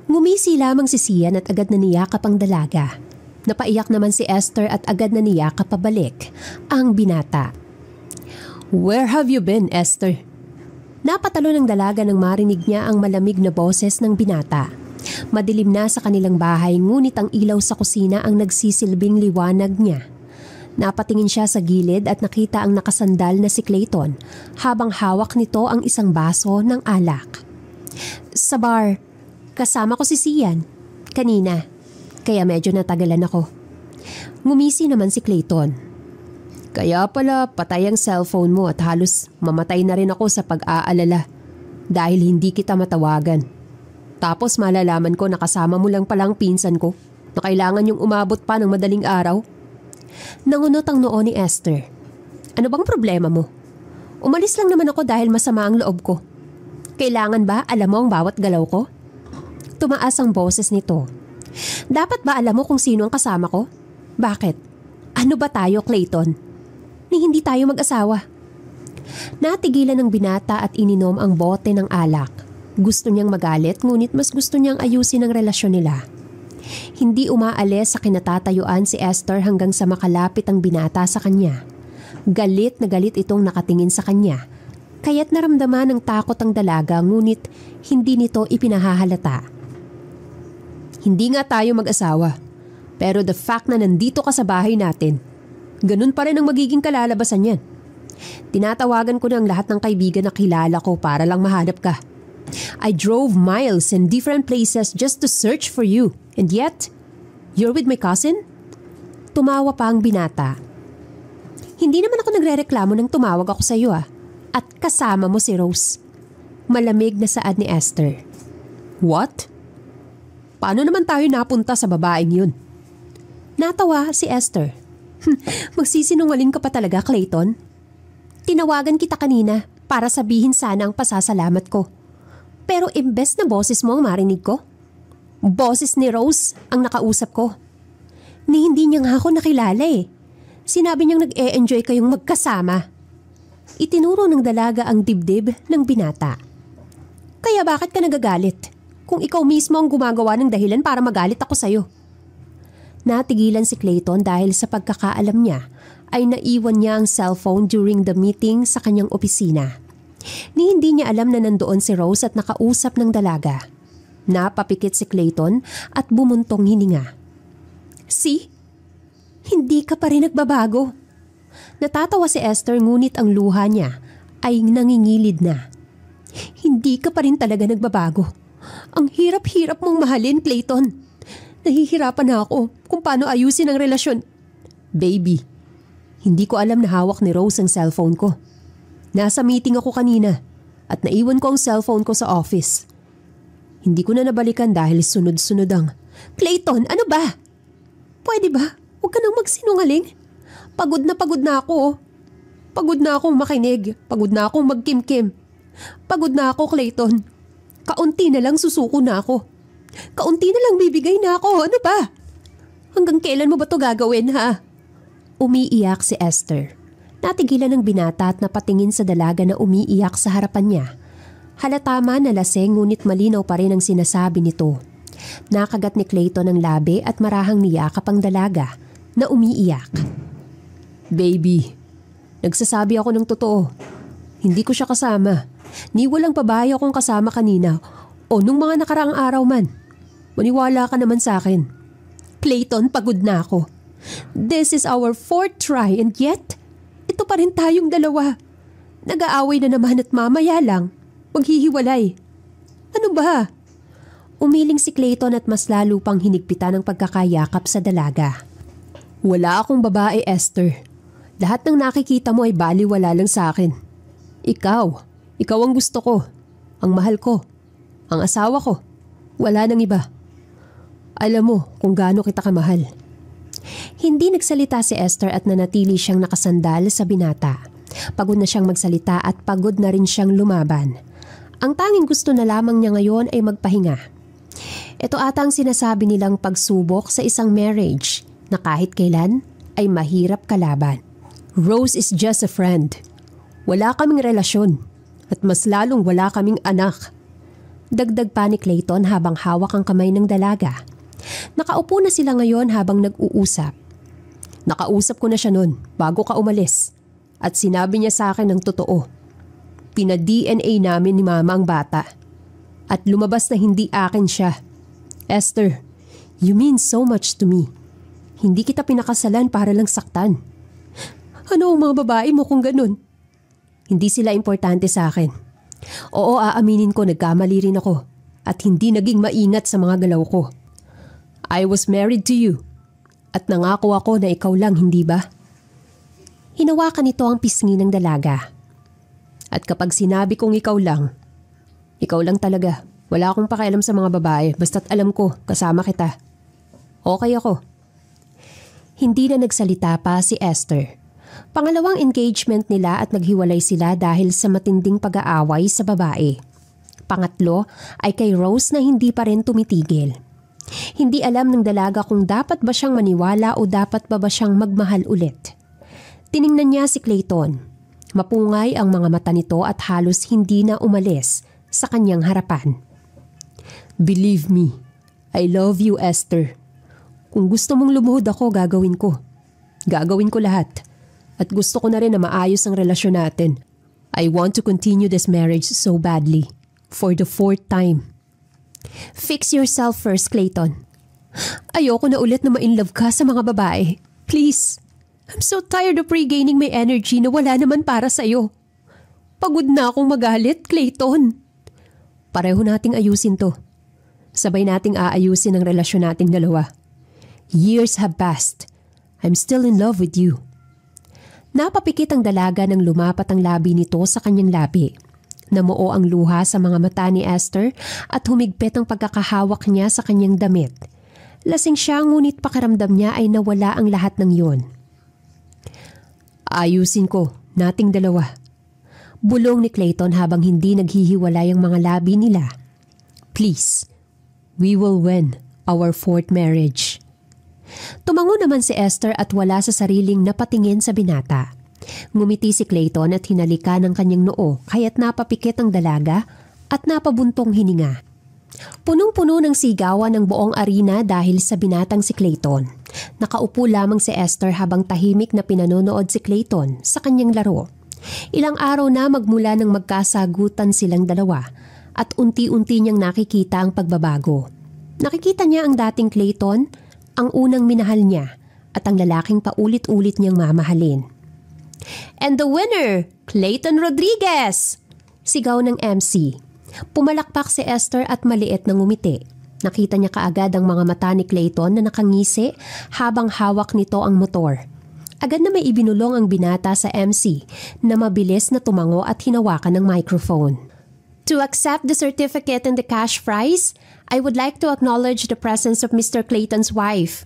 Ngumisi lamang si Sian at agad na niyakap ang dalaga. Napaiyak naman si Esther at agad na niyakap pabalik ang binata. Where have you been, Esther? Napatalo ng dalaga nang marinig niya ang malamig na boses ng binata. Madilim na sa kanilang bahay ngunit ang ilaw sa kusina ang nagsisilbing liwanag niya. Napatingin siya sa gilid at nakita ang nakasandal na si Clayton habang hawak nito ang isang baso ng alak. Sa bar, kasama ko si Sian kanina, kaya medyo natagalan ako. Ngumisi naman si Clayton. Kaya pala patay ang cellphone mo at halos mamatay na rin ako sa pag-aalala dahil hindi kita matawagan. Tapos malalaman ko na kasama mo lang palang pinsan ko na kailangan yung umabot pa ng madaling araw. Nangunot ang noo ni Esther. Ano bang problema mo? Umalis lang naman ako dahil masama ang loob ko. Kailangan ba alam mo ang bawat galaw ko? Tumaas ang boses nito. Dapat ba alam mo kung sino ang kasama ko? Bakit? Ano ba tayo, Clayton? Ni hindi tayo mag-asawa. Natigilan ng binata at ininom ang bote ng alak. Gusto niyang magalit ngunit mas gusto niyang ayusin ang relasyon nila. Hindi umaalis sa kinatatayuan si Esther hanggang sa makalapit ang binata sa kanya. Galit na galit itong nakatingin sa kanya. Kaya't naramdaman ng takot ang dalaga ngunit hindi nito ipinahahalata. Hindi nga tayo mag-asawa. Pero the fact na nandito ka sa bahay natin, ganun pa rin ang magiging kalalabasan yan. Tinatawagan ko ng lahat ng kaibigan na kilala ko para lang mahanap ka. I drove miles in different places just to search for you. And yet, you're with my cousin? Tumawa pa ang binata. Hindi naman ako nagrereklamo nang tumawag ako sa iyo At kasama mo si Rose. Malamig na saad ni Esther. What? Paano naman tayo napunta sa babaeng yun? Natawa si Esther. Magsisinungaling ka pa talaga, Clayton. Tinawagan kita kanina para sabihin sana ang pasasalamat ko. Pero imbes na boses mo ang marinig ko, boses ni Rose ang nakausap ko. Ni hindi niya nga ako nakilala Sinabi niyang nag-e-enjoy kayong magkasama. Itinuro ng dalaga ang dibdib ng binata. Kaya bakit ka nagagalit? Kung ikaw mismo ang gumagawa ng dahilan para magalit ako sa'yo. Natigilan si Clayton dahil sa pagkakaalam niya ay naiwan niya ang cellphone during the meeting sa kanyang opisina. Ni hindi niya alam na nandoon si Rose at nakausap ng dalaga. Napapikit si Clayton at bumuntong hininga. See? Hindi ka pa rin nagbabago. Natatawa si Esther ngunit ang luha niya ay nangingilid na. Hindi ka pa rin talaga nagbabago. Ang hirap-hirap mong mahalin, Clayton. Nahihirapan na ako kung paano ayusin ang relasyon. Baby, hindi ko alam na hawak ni Rose ang cellphone ko. Nasa meeting ako kanina at naiwan ko ang cellphone ko sa office. Hindi ko na nabalikan dahil sunod-sunod ang... Clayton, ano ba? Pwede ba? Huwag ka nang magsinungaling. Pagod na ako. Pagod na akong makinig. Pagod na akong magkimkim. Pagod na ako, Clayton. Kaunti na lang susuko na ako. Kaunti na lang bibigay na ako. Ano ba? Hanggang kailan mo ba to gagawin, ha? Umiiyak si Esther. Natigilan ng binata at napatingin sa dalaga na umiiyak sa harapan niya. Halata man na laseng ngunit malinaw pa rin ang sinasabi nito. Nakagat ni Clayton ang labi at marahang niyakap ang dalaga na umiiyak. Baby, nagsasabi ako ng totoo. Hindi ko siya kasama. Ni walang babae akong kasama kanina o nung mga nakaraang araw man. Maniwala ka naman sa akin. Clayton, pagod na ako. This is our 4th try and yet, ito pa rin tayong dalawa. Nag-aaway na naman at mamaya lang, maghihiwalay. Ano ba? Umiling si Clayton at mas lalo pang hinigpitan ang pagkakayakap sa dalaga. Wala akong babae, Esther. Lahat ng nakikita mo ay baliwala lang sa akin. Ikaw ang gusto ko, ang mahal ko, ang asawa ko. Wala nang iba. Alam mo kung gaano kita kamahal. Hindi nagsalita si Esther at nanatili siyang nakasandal sa binata. Pagod na siyang magsalita at pagod na rin siyang lumaban. Ang tanging gusto na lamang niya ngayon ay magpahinga. Ito ata ang sinasabi nilang pagsubok sa isang marriage na kahit kailan ay mahirap kalaban. Rose is just a friend. Wala kaming relasyon At mas lalong wala kaming anak. Dagdag pa ni Clayton habang hawak ang kamay ng dalaga. Nakaupo na sila ngayon habang nag-uusap. Nakausap ko na siya noon bago ka umalis. At sinabi niya sa akin ng totoo. Pina-DNA namin ni Mama ang bata. At lumabas na hindi akin siya. Esther, you mean so much to me. Hindi kita pinakasalan para lang saktan. Ano ang mga babae mo kung ganun? Hindi sila importante sa akin. Oo, aaminin ko nagkamali rin ako at hindi naging maingat sa mga galaw ko. I was married to you at nangako ako na ikaw lang, hindi ba? Hinawakan nito ang pisngi ng dalaga. At kapag sinabi kong ikaw lang talaga. Wala akong pakialam sa mga babae basta't alam ko kasama kita. Okay ako. Hindi na nagsalita pa si Esther. Pangalawang engagement nila at naghiwalay sila dahil sa matinding pag-aaway sa babae. Pangatlo ay kay Rose na hindi pa rin tumitigil. Hindi alam ng dalaga kung dapat ba siyang maniwala o dapat ba siyang magmahal ulit. Tiningnan niya si Clayton. Mapungay ang mga mata nito at halos hindi na umalis sa kanyang harapan. Believe me, I love you, Esther. Kung gusto mong lumuhod ako, gagawin ko. Gagawin ko lahat. At gusto ko na rin na maayos ang relasyon natin. I want to continue this marriage so badly. For the 4th time. Fix yourself first, Clayton. Ayoko na ulit na ma-inlove ka sa mga babae. Please. I'm so tired of regaining my energy na wala naman para sa'yo. Pagod na akong magalit, Clayton. Pareho nating ayusin to. Sabay nating aayusin ang relasyon nating dalawa. Years have passed. I'm still in love with you. Napapikit ang dalaga nang lumapat ang labi nito sa kanyang labi. Namuo ang luha sa mga mata ni Esther at humigpit ang pagkakahawak niya sa kanyang damit. Lasing siya ngunit pakiramdam niya ay nawala ang lahat ng yun. Ayusin ko, nating dalawa. Bulong ni Clayton habang hindi naghihiwalay ang mga labi nila. Please, we will win our 4th marriage. Tumango naman si Esther at wala sa sariling napatingin sa binata. Ngumiti si Clayton at hinalika ng kanyang noo kaya't napapikit ang dalaga at napabuntong hininga. Punong-puno ng sigawan ng buong arena dahil sa binatang si Clayton. Nakaupo lamang si Esther habang tahimik na pinanonood si Clayton sa kanyang laro. Ilang araw na magmula nang magkasagutan silang dalawa at unti-unti niyang nakikita ang pagbabago. Nakikita niya ang dating Clayton, ang unang minahal niya at ang lalaking paulit-ulit niyang mamahalin. And the winner, Clayton Rodriguez! Sigaw ng MC. Pumalakpak si Esther at maliit na ngumiti. Nakita niya kaagad ang mga mata ni Clayton na nakangisi habang hawak nito ang motor. Agad na may ibinulong ang binata sa MC na mabilis na tumango at hinawakan ng microphone. To accept the certificate and the cash prize, I would like to acknowledge the presence of Mr. Clayton's wife.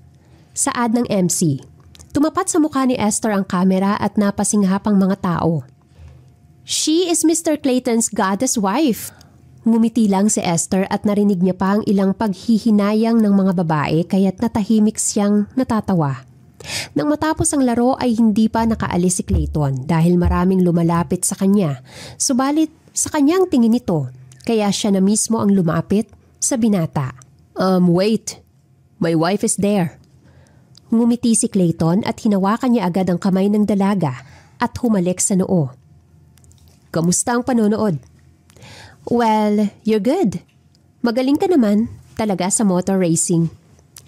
Saad ng MC. Tumapat sa mukha ni Esther ang kamera at napasinghap ang mga tao. She is Mr. Clayton's goddess wife. Ngumiti lang si Esther at narinig niya pa ang ilang paghihinayang ng mga babae kaya't natahimik siyang natatawa. Nang matapos ang laro ay hindi pa nakaalis si Clayton dahil maraming lumalapit sa kanya. Subalit sa kanyang tingin nito, kaya siya na mismo ang lumapit sa binata. Wait. My wife is there. Ngumiti si Clayton at hinawakan niya agad ang kamay ng dalaga at humalik sa noo. Kamusta ang panonood? Well, you're good. Magaling ka naman talaga sa motor racing.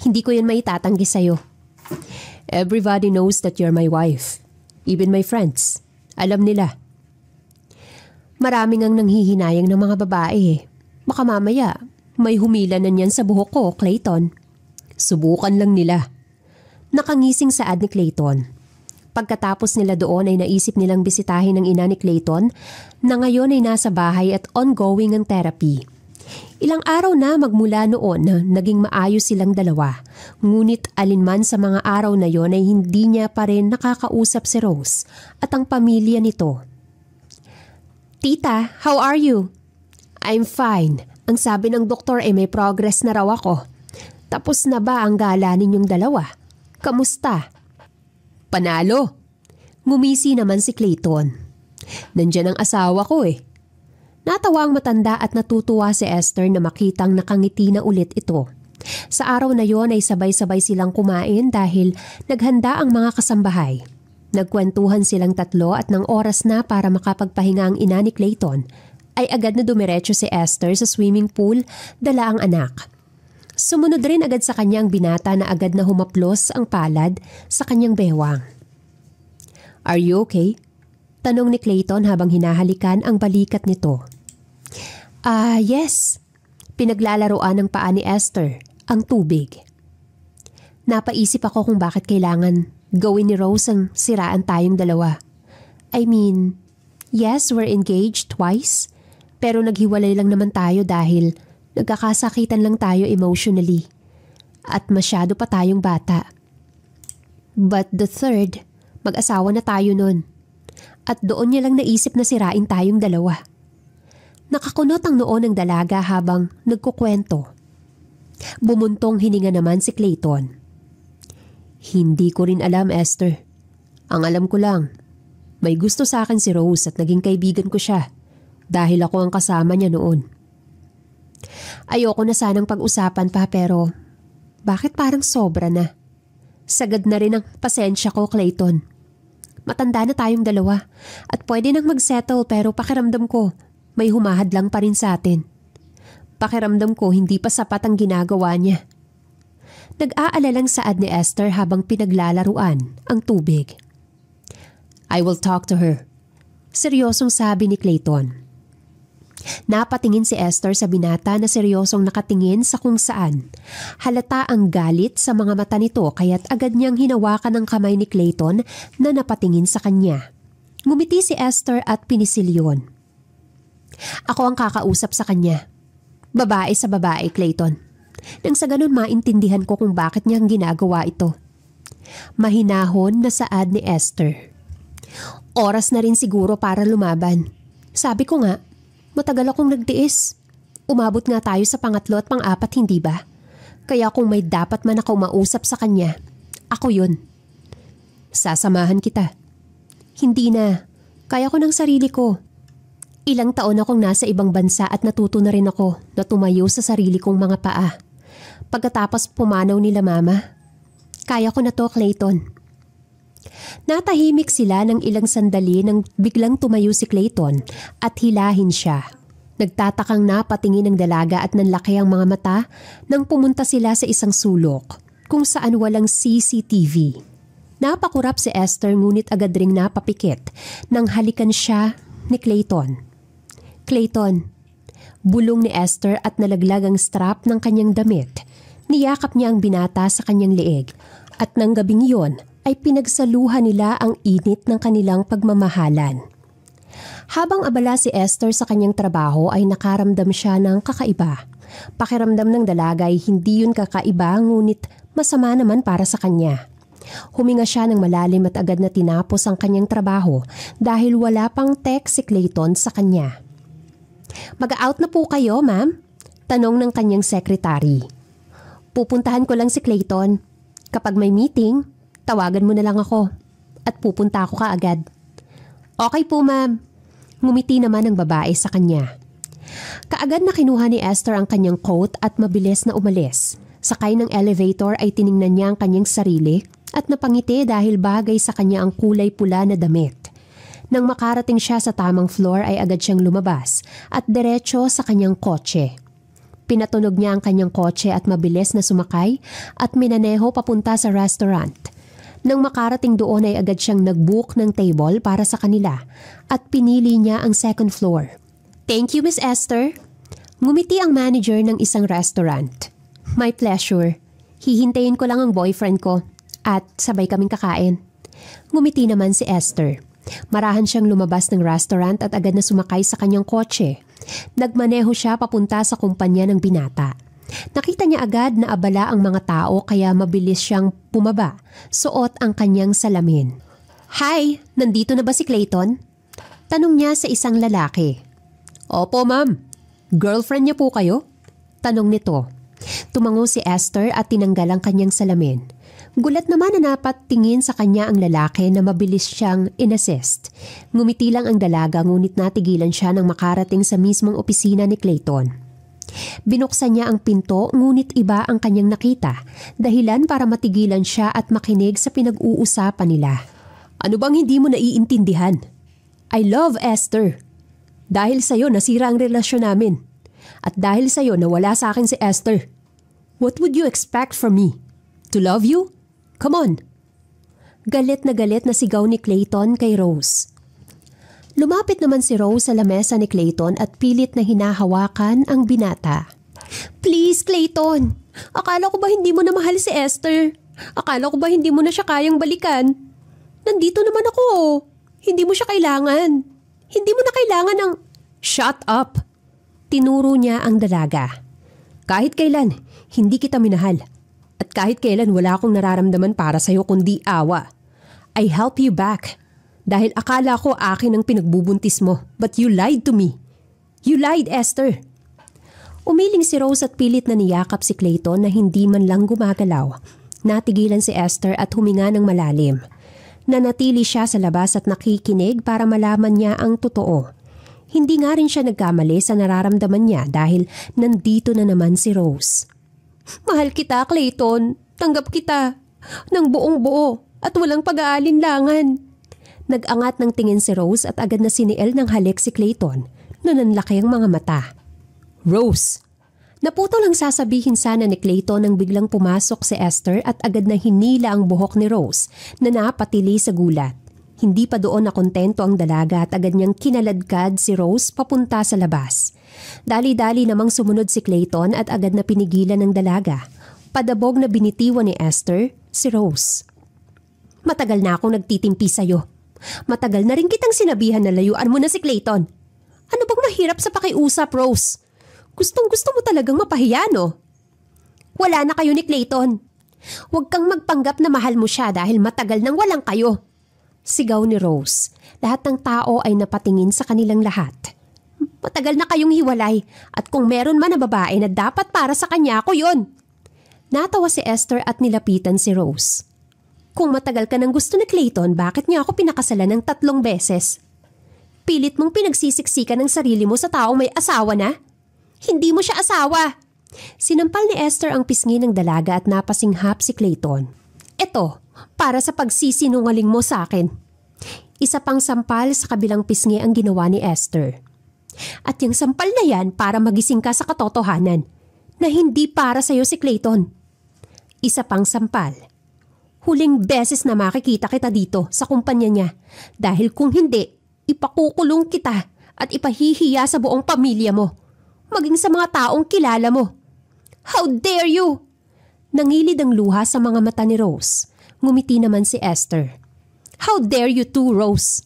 Hindi ko yun maitatanggi sa'yo. Everybody knows that you're my wife. Even my friends. Alam nila. Maraming ang nanghihinayang ng mga babae. Baka mamaya, may humila na niyan sa buhok ko, Clayton. Subukan lang nila. Nakangising saad ni Clayton. Pagkatapos nila doon ay naisip nilang bisitahin ng ina ni Clayton na ngayon ay nasa bahay at ongoing ang therapy. Ilang araw na magmula noon na naging maayos silang dalawa. Ngunit alinman sa mga araw na yon ay hindi niya pa rin nakakausap si Rose at ang pamilya nito. Tita, how are you? I'm fine. Ang sabi ng doktor ay may progress na raw ako. Tapos na ba ang gala ninyong dalawa? Kamusta? Panalo. Ngumisi naman si Clayton. Nandiyan ang asawa ko eh. Natawa ang matanda at natutuwa si Esther na makitang nakangiti na ulit ito. Sa araw na yon ay sabay-sabay silang kumain dahil naghanda ang mga kasambahay. Nagkwentuhan silang tatlo at ng oras na para makapagpahinga ang ina ni Clayton, ay agad na dumiretso si Esther sa swimming pool, dala ang anak. Sumunod rin agad sa kanya ang binata na agad na humaplos ang palad sa kanyang bewang. "Are you okay?" Tanong ni Clayton habang hinahalikan ang balikat nito. Yes." Pinaglalaroan ng paa ni Esther ang tubig. Napaisip ako kung bakit kailangan gawin ni Rose ang siraan tayong dalawa. I mean, yes, we're engaged twice, pero naghiwalay lang naman tayo dahil nagkakasakitan lang tayo emotionally at masyado pa tayong bata. But the third, mag-asawa na tayo nun at doon niya lang naisip na sirain tayong dalawa. Nakakunot ang noo ng dalaga habang nagkukwento. Bumuntong hininga naman si Clayton. "Hindi ko rin alam, Esther. Ang alam ko lang, may gusto sa akin si Rose at naging kaibigan ko siya dahil ako ang kasama niya noon. Ayoko na sanang pag-usapan pa pero bakit parang sobra na? Sagad na rin ang pasensya ko, Clayton. Matanda na tayong dalawa at pwede nang mag-settle pero pakiramdam ko may humahad lang pa rin sa atin. Pakiramdam ko hindi pa sapat ang ginagawa niya." Nag-aalalang saad ni Esther habang pinaglalaruan ang tubig. "I will talk to her," seryosong sabi ni Clayton. Napatingin si Esther sa binata na seryosong nakatingin sa kung saan. Halata ang galit sa mga mata nito kaya't agad niyang hinawakan ang kamay ni Clayton na napatingin sa kanya. Ngumiti si Esther at pinisil yun. "Ako ang kakausap sa kanya. Babae sa babae, Clayton. Nang sa ganun maintindihan ko kung bakit niyang ginagawa ito." Mahinahon na saad ni Esther. "Oras na rin siguro para lumaban. Sabi ko nga, matagal akong nagtiis. Umabot nga tayo sa pangatlo at pang-apat, hindi ba? Kaya kung may dapat man ako mausap sa kanya, ako yun. Sasamahan kita." "Hindi na. Kaya ko ng sarili ko. Ilang taon akong nasa ibang bansa at natuto na rin ako na tumayo sa sarili kong mga paa. Pagkatapos pumanaw nila mama, kaya ko na to, Clayton." Natahimik sila ng ilang sandali nang biglang tumayo si Clayton at hilahin siya. Nagtatakang napatingin ng dalaga at nanlaki ang mga mata nang pumunta sila sa isang sulok kung saan walang CCTV. Napakurap si Esther ngunit agad ring napapikit nang halikan siya ni Clayton. "Clayton." Bulong ni Esther at nalaglag ang strap ng kanyang damit. Niyakap niya ang binata sa kanyang leeg at nang gabing yon ay pinagsaluhan nila ang init ng kanilang pagmamahalan. Habang abala si Esther sa kanyang trabaho ay nakaramdam siya ng kakaiba. Pakiramdam ng dalaga ay hindi yun kakaiba ngunit masama naman para sa kanya. Huminga siya ng malalim at agad na tinapos ang kanyang trabaho dahil wala pang text si Clayton sa kanya. "Mag-out na po kayo, ma'am?" tanong ng kanyang sekretary. "Pupuntahan ko lang si Clayton. Kapag may meeting, tawagan mo na lang ako at pupunta ako kaagad." "Okay po, ma'am." Ngumiti naman ang babae sa kanya. Kaagad na kinuha ni Esther ang kanyang coat at mabilis na umalis. Sakay ng elevator ay tiningnan niya ang kanyang sarili at napangiti dahil bagay sa kanya ang kulay pula na damit. Nang makarating siya sa tamang floor ay agad siyang lumabas at diretso sa kanyang kotse. Pinatunog niya ang kanyang kotse at mabilis na sumakay at minaneho papunta sa restaurant. Nang makarating doon ay agad siyang nag-book ng table para sa kanila at pinili niya ang second floor. "Thank you, Miss Esther." Ngumiti ang manager ng isang restaurant. "My pleasure. Hihintayin ko lang ang boyfriend ko at sabay kaming kakain." Ngumiti naman si Esther. Marahan siyang lumabas ng restaurant at agad na sumakay sa kanyang kotse. Nagmaneho siya papunta sa kumpanya ng binata. Nakita niya agad na abala ang mga tao kaya mabilis siyang bumaba, suot ang kanyang salamin. "Hi, nandito na ba si Clayton?" Tanong niya sa isang lalaki. "Opo, ma'am. Girlfriend niya po kayo?" Tanong nito. Tumango si Esther at tinanggal ang kanyang salamin. Gulat naman na napatingin sa kanya ang lalaki na mabilis siyang inassist. Ngumiti lang ang dalaga ngunit natigilan siya nang makarating sa mismong opisina ni Clayton. Binuksan niya ang pinto ngunit iba ang kanyang nakita, dahilan para matigilan siya at makinig sa pinag-uusapan nila. Ano bang hindi mo naiintindihan? I love Esther. Dahil sa'yo nasira ang relasyon namin. At dahil sa'yo nawala sa akin si Esther. What would you expect from me? To love you? Come on. Galit na sigaw ni Clayton kay Rose. Lumapit naman si Rose sa lamesa ni Clayton at pilit na hinahawakan ang binata. Please, Clayton. Akala ko ba hindi mo na mahal si Esther? Akala ko ba hindi mo na siya kayang balikan? Nandito naman ako. Hindi mo siya kailangan. Hindi mo na kailangan ng... Shut up! Tinuro niya ang dalaga. Kahit kailan, hindi kita minahal. At kahit kailan wala akong nararamdaman para sa'yo kundi awa. I help you back. Dahil akala ko akin ang pinagbubuntis mo. But you lied to me. You lied, Esther. Umiling si Rose at pilit na niyakap si Clayton na hindi man lang gumagalaw. Natigilan si Esther at huminga ng malalim. Nanatili siya sa labas at nakikinig para malaman niya ang totoo. Hindi nga rin siya nagkamali sa nararamdaman niya dahil nandito na naman si Rose. Mahal kita, Clayton. Tanggap kita. Nang buong buo at walang pag-aalinlangan. Nag-angat ng tingin si Rose at agad na siniel ng halik si Clayton na nanlaki ang mga mata. Rose! Naputo lang sasabihin sana ni Clayton nang biglang pumasok si Esther at agad na hinila ang buhok ni Rose na napatili sa gulat. Hindi pa doon na kontento ang dalaga at agad niyang kinaladkad si Rose papunta sa labas. Dali-dali namang sumunod si Clayton at agad na pinigilan ng dalaga. Padabog na binitiwan ni Esther si Rose. Matagal na akong nagtitimpi sa'yo. Matagal na rin kitang sinabihan na layuan mo na si Clayton. Ano bang mahirap sa pakiusap, Rose? Gustong-gusto mo talagang mapahiya, no? Wala na kayo ni Clayton. Huwag kang magpanggap na mahal mo siya dahil matagal nang walang kayo. Sigaw ni Rose. Lahat ng tao ay napatingin sa kanilang lahat. Matagal na kayong hiwalay at kung meron man na babae na dapat para sa kanya, ako yun. Natawa si Esther at nilapitan si Rose. Kung matagal ka nang gusto ni Clayton, bakit niya ako pinakasalan ng 3 beses? Pilit mong pinagsisiksikan ng sarili mo sa taong may asawa na? Hindi mo siya asawa. Sinampal ni Esther ang pisngi ng dalaga at napasinghap si Clayton. Eto, para sa pagsisinungaling mo sa akin. Isa pang sampal sa kabilang pisngi ang ginawa ni Esther. At yung sampal na yan para magising ka sa katotohanan na hindi para sa'yo si Clayton. Isa pang sampal. Huling beses na makikita kita dito sa kumpanya niya dahil kung hindi, ipakukulong kita at ipahihiya sa buong pamilya mo, maging sa mga taong kilala mo. How dare you! Nangilid ang luha sa mga mata ni Rose. Ngumiti naman si Esther. How dare you too, Rose!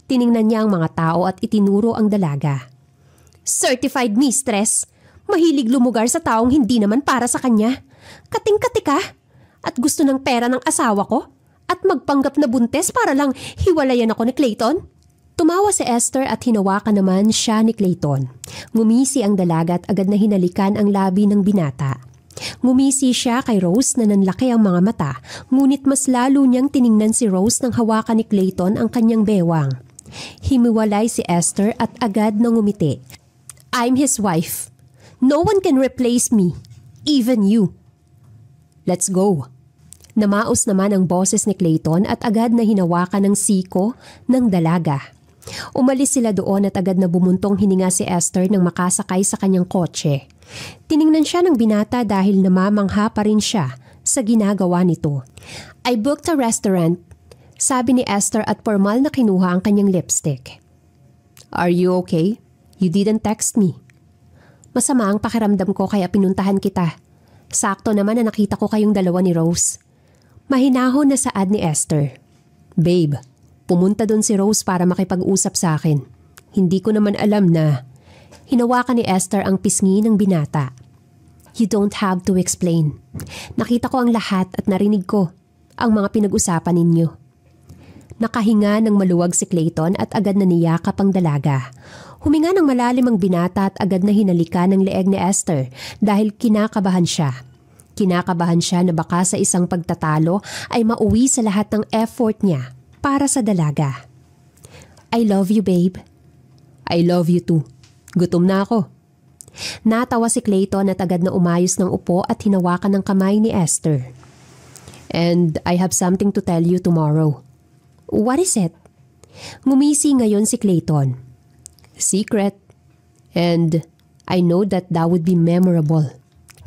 Tiningnan niya ang mga tao at itinuro ang dalaga. Certified mistress! Mahilig lumugar sa taong hindi naman para sa kanya. Kating-kati ka! At gusto ng pera ng asawa ko? At magpanggap na buntes para lang hiwalayan ako ni Clayton? Tumawa si Esther at hinawakan naman siya ni Clayton. Ngumisi ang dalaga at agad na hinalikan ang labi ng binata. Ngumisi siya kay Rose na nanlaki ang mga mata, ngunit mas lalo niyang tiningnan si Rose nang hawakan ni Clayton ang kanyang bewang. Himiwalay si Esther at agad na ngumiti. I'm his wife. No one can replace me, even you. Let's go. Namaos naman ang boses ni Clayton at agad na hinawakan ng siko ng dalaga. Umalis sila doon at agad na bumuntong hininga si Esther nang makasakay sa kanyang kotse. Tiningnan siya ng binata dahil namamangha pa rin siya sa ginagawa nito. I booked a restaurant, sabi ni Esther at formal na kinuha ang kanyang lipstick. Are you okay? You didn't text me. Masama ang pakiramdam ko kaya pinuntahan kita. Sakto naman na nakita ko kayong dalawa ni Rose. Mahinahon na saad ni Esther. Babe, pumunta doon si Rose para makipag-usap sa akin. Hindi ko naman alam na... Hinawakan ni Esther ang pisngi ng binata. You don't have to explain. Nakita ko ang lahat at narinig ko ang mga pinag-usapan ninyo. Nakahinga ng maluwag si Clayton at agad na niyakap ang dalaga. Huminga ng malalim ang binata at agad na hinalikan ng leeg ni Esther dahil kinakabahan siya. Kinakabahan siya na baka sa isang pagtatalo ay mauwi sa lahat ng effort niya para sa dalaga. I love you, babe. I love you too. Gutom na ako. Natawa si Clayton at agad na umayos ng upo at hinawakan ng kamay ni Esther. And I have something to tell you tomorrow. What is it? Ngumisi ngayon si Clayton. Secret. And I know that would be memorable.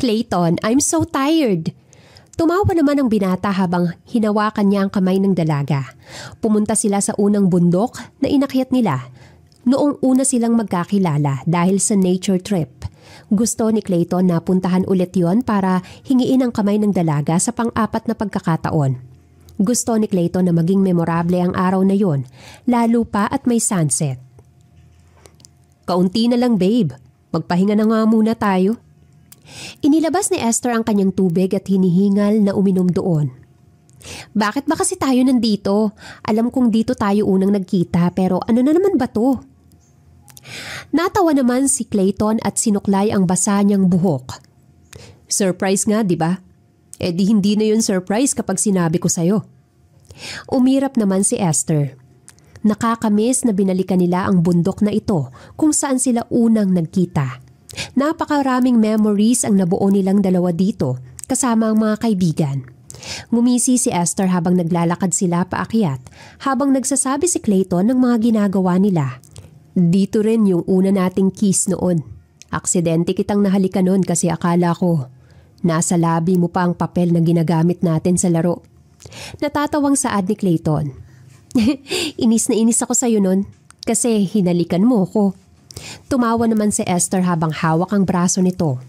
Clayton, I'm so tired. Tumawa naman ang binata habang hinawakan niya ang kamay ng dalaga. Pumunta sila sa unang bundok na inakyat nila. Noong una silang magkakilala dahil sa nature trip. Gusto ni Clayton na puntahan ulit yon para hingiin ang kamay ng dalaga sa pang-apat na pagkakataon. Gusto ni Clayton na maging memorable ang araw na yon, lalo pa at may sunset. Kaunti na lang, babe. Magpahinga na nga muna tayo. Inilabas ni Esther ang kanyang tubig at hinihingal na uminom doon. Bakit ba kasi tayo nandito? Alam kong dito tayo unang nagkita pero ano na naman ba to? Natawa naman si Clayton at sinuklay ang basa niyang buhok. Surprise nga, di ba? Eh di hindi na yun surprise kapag sinabi ko sa'yo. Umirap naman si Esther. Nakakamiss na binalikan nila ang bundok na ito kung saan sila unang nagkita. Napakaraming memories ang nabuo nilang dalawa dito kasama ang mga kaibigan. Ngumisi si Esther habang naglalakad sila paakyat habang nagsasabi si Clayton ng mga ginagawa nila. Dito rin yung una nating kiss noon. Aksidente kitang nahalikan noon kasi akala ko nasa labi mo pa ang papel na ginagamit natin sa laro. Natatawang saad ni Clayton. Inis na inis ako sa'yo noon kasi hinalikan mo ko. Tumawa naman si Esther habang hawak ang braso nito.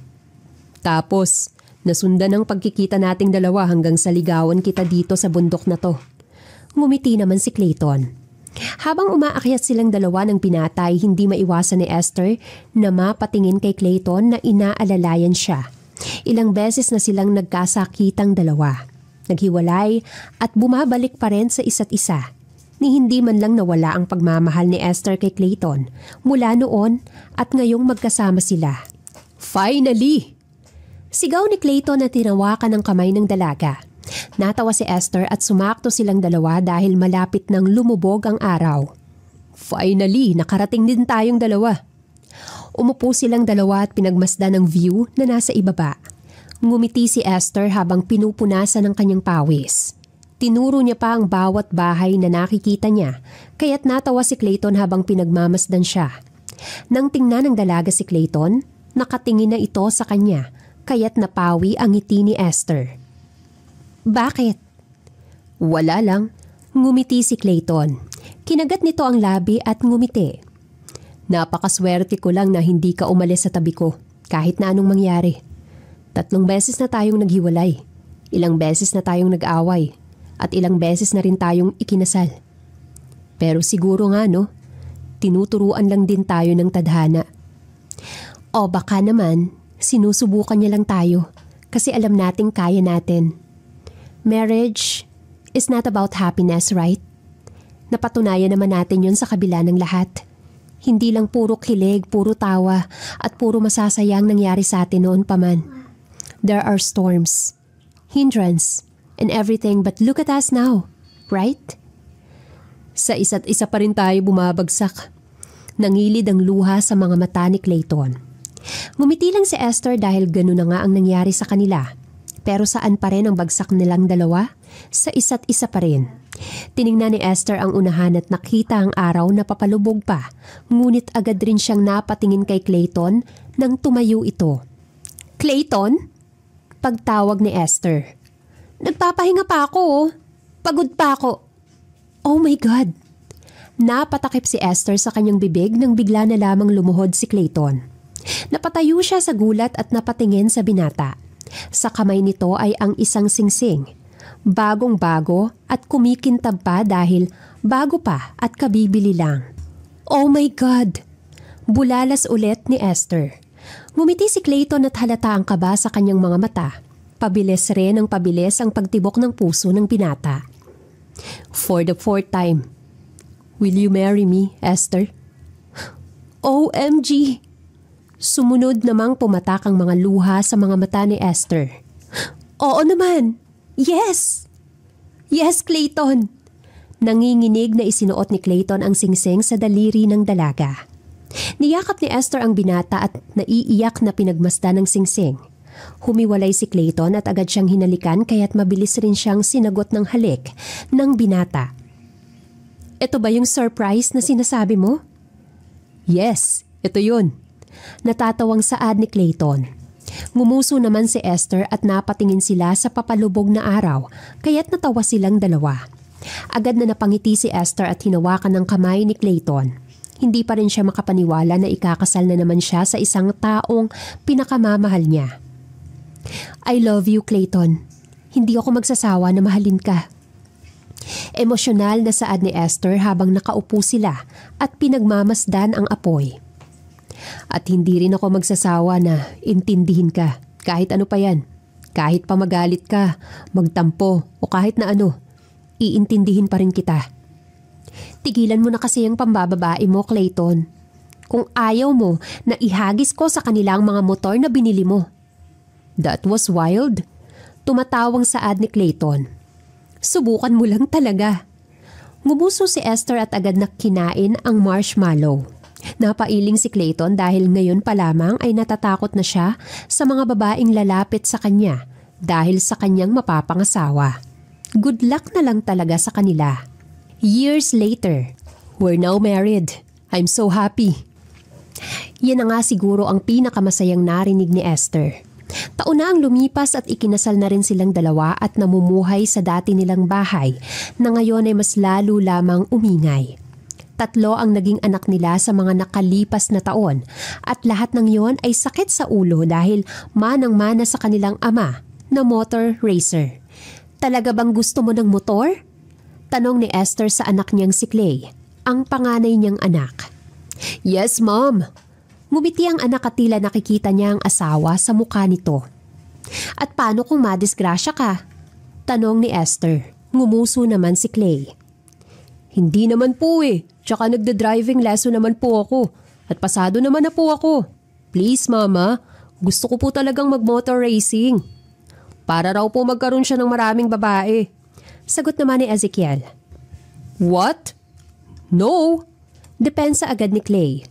Tapos, nasundan ang pagkikita nating dalawa hanggang sa ligawan kita dito sa bundok na to. Ngumiti naman si Clayton. Habang umaakyat silang dalawa ng pinatay, hindi maiwasan ni Esther na mapatingin kay Clayton na inaalalayan siya. Ilang beses na silang nagkasakitang dalawa. Naghiwalay at bumabalik pa rin sa isa't isa. Ni hindi man lang nawala ang pagmamahal ni Esther kay Clayton mula noon at ngayong magkasama sila. Finally! Sigaw ni Clayton na tinawakan ng kamay ng dalaga. Natawa si Esther at sumakto silang dalawa dahil malapit nang lumubog ang araw. Finally, nakarating din tayong dalawa. Umupo silang dalawa at pinagmasdan ng view na nasa ibaba. Ngumiti si Esther habang pinupunasan ng kanyang pawis. Tinuro niya pa ang bawat bahay na nakikita niya, kaya't natawa si Clayton habang pinagmamasdan siya. Nang tingnan ng dalaga si Clayton, nakatingin na ito sa kanya, kaya't napawi ang ngiti ni Esther. Bakit? Wala lang. Ngumiti si Clayton. Kinagat nito ang labi at ngumiti. Napakaswerte ko lang na hindi ka umalis sa tabi ko, kahit na anong mangyari. 3 beses na tayong naghiwalay. Ilang beses na tayong nag-away. At ilang beses na rin tayong ikinasal. Pero siguro nga no, tinuturuan lang din tayo ng tadhana. O baka naman, sinusubukan niya lang tayo kasi alam nating kaya natin. Marriage is not about happiness, right? Napatunayan naman natin yun sa kabila ng lahat. Hindi lang puro kilig, puro tawa at puro masasayang nangyari sa atin noon pa man. There are storms, hindrance, and everything, but look at us now, right? Sa isa't isa pa rin tayo bumabagsak. Nangilid ang luha sa mga mata ni Clayton. Ngumiti lang si Esther dahil gano'n na nga ang nangyari sa kanila. Pero saan pa rin ang bagsak nilang dalawa? Sa isa't isa pa rin. Tiningnan ni Esther ang unahan at nakita ang araw na papalubog pa. Ngunit agad rin siyang napatingin kay Clayton nang tumayo ito. Clayton? Pagtawag ni Esther. Nagpapahinga pa ako oh. Pagod pa ako. Oh my God! Napatakip si Esther sa kanyang bibig nang bigla na lamang lumuhod si Clayton. Napatayo siya sa gulat at napatingin sa binata. Sa kamay nito ay ang isang singsing. Bagong-bago at kumikintab pa dahil bago pa at kabibili lang. Oh my God! Bulalas ulit ni Esther. Ngumiti si Clayton at halata ang kaba sa kanyang mga mata. Pabilis rin ang pabilis ang pagtibok ng puso ng binata. For the 4th time, will you marry me, Esther? OMG! Sumunod namang pumatak ang mga luha sa mga mata ni Esther. Oo naman. Yes! Yes, Clayton! Nanginginig na isinuot ni Clayton ang singsing sa daliri ng dalaga. Niyakap ni Esther ang binata at naiiyak na pinagmasdan ng singsing. Humiwalay si Clayton at agad siyang hinalikan kaya't mabilis rin siyang sinagot ng halik ng binata. Ito ba yung surprise na sinasabi mo? Yes, ito yun. Natatawang saad ni Clayton. Ngumuso naman si Esther at napatingin sila sa papalubog na araw kaya't natawa silang dalawa. Agad na napangiti si Esther at hinawakan ng kamay ni Clayton. Hindi pa rin siya makapaniwala na ikakasal na naman siya sa isang taong pinakamamahal niya. I love you, Clayton. Hindi ako magsasawa na mahalin ka. Emosyonal na saad ni Esther habang nakaupo sila at pinagmamasdan ang apoy. At hindi rin ako magsasawa na intindihin ka kahit ano pa yan. Kahit pa magalit ka, magtampo o kahit na ano, iintindihin pa rin kita. Tigilan mo na kasi ang pambababae mo, Clayton. Kung ayaw mo na ihagis ko sa kanilang mga motor na binili mo. That was wild. Tumatawang saad ni Clayton. Subukan mo lang talaga. Ngumuso si Esther at agad na kinain ang marshmallow. Napailing si Clayton dahil ngayon pa lamang ay natatakot na siya sa mga babaeng lalapit sa kanya dahil sa kanyang mapapangasawa. Good luck na lang talaga sa kanila. Years later, we're now married. I'm so happy. Yan na nga siguro ang pinakamasayang narinig ni Esther. Taon na ang lumipas at ikinasal na rin silang dalawa at namumuhay sa dati nilang bahay na ngayon ay mas lalo lamang umingay. 3 ang naging anak nila sa mga nakalipas na taon at lahat ng yon ay sakit sa ulo dahil manang-mana sa kanilang ama na motor racer. Talaga bang gusto mo ng motor? Tanong ni Esther sa anak niyang si Clay, ang panganay niyang anak. Yes, Mom. Ngumiti ang anak at tila nakikita niya ang asawa sa mukha nito. At paano kung madisgrasya ka? Tanong ni Esther. Ngumuso naman si Clay. Hindi naman po eh. Tsaka nagda-driving lesson naman po ako. At pasado naman na po ako. Please, Mama. Gusto ko po talagang mag-motor racing. Para raw po magkaroon siya ng maraming babae. Sagot naman ni Ezekiel. What? No. Depensa agad ni Clay.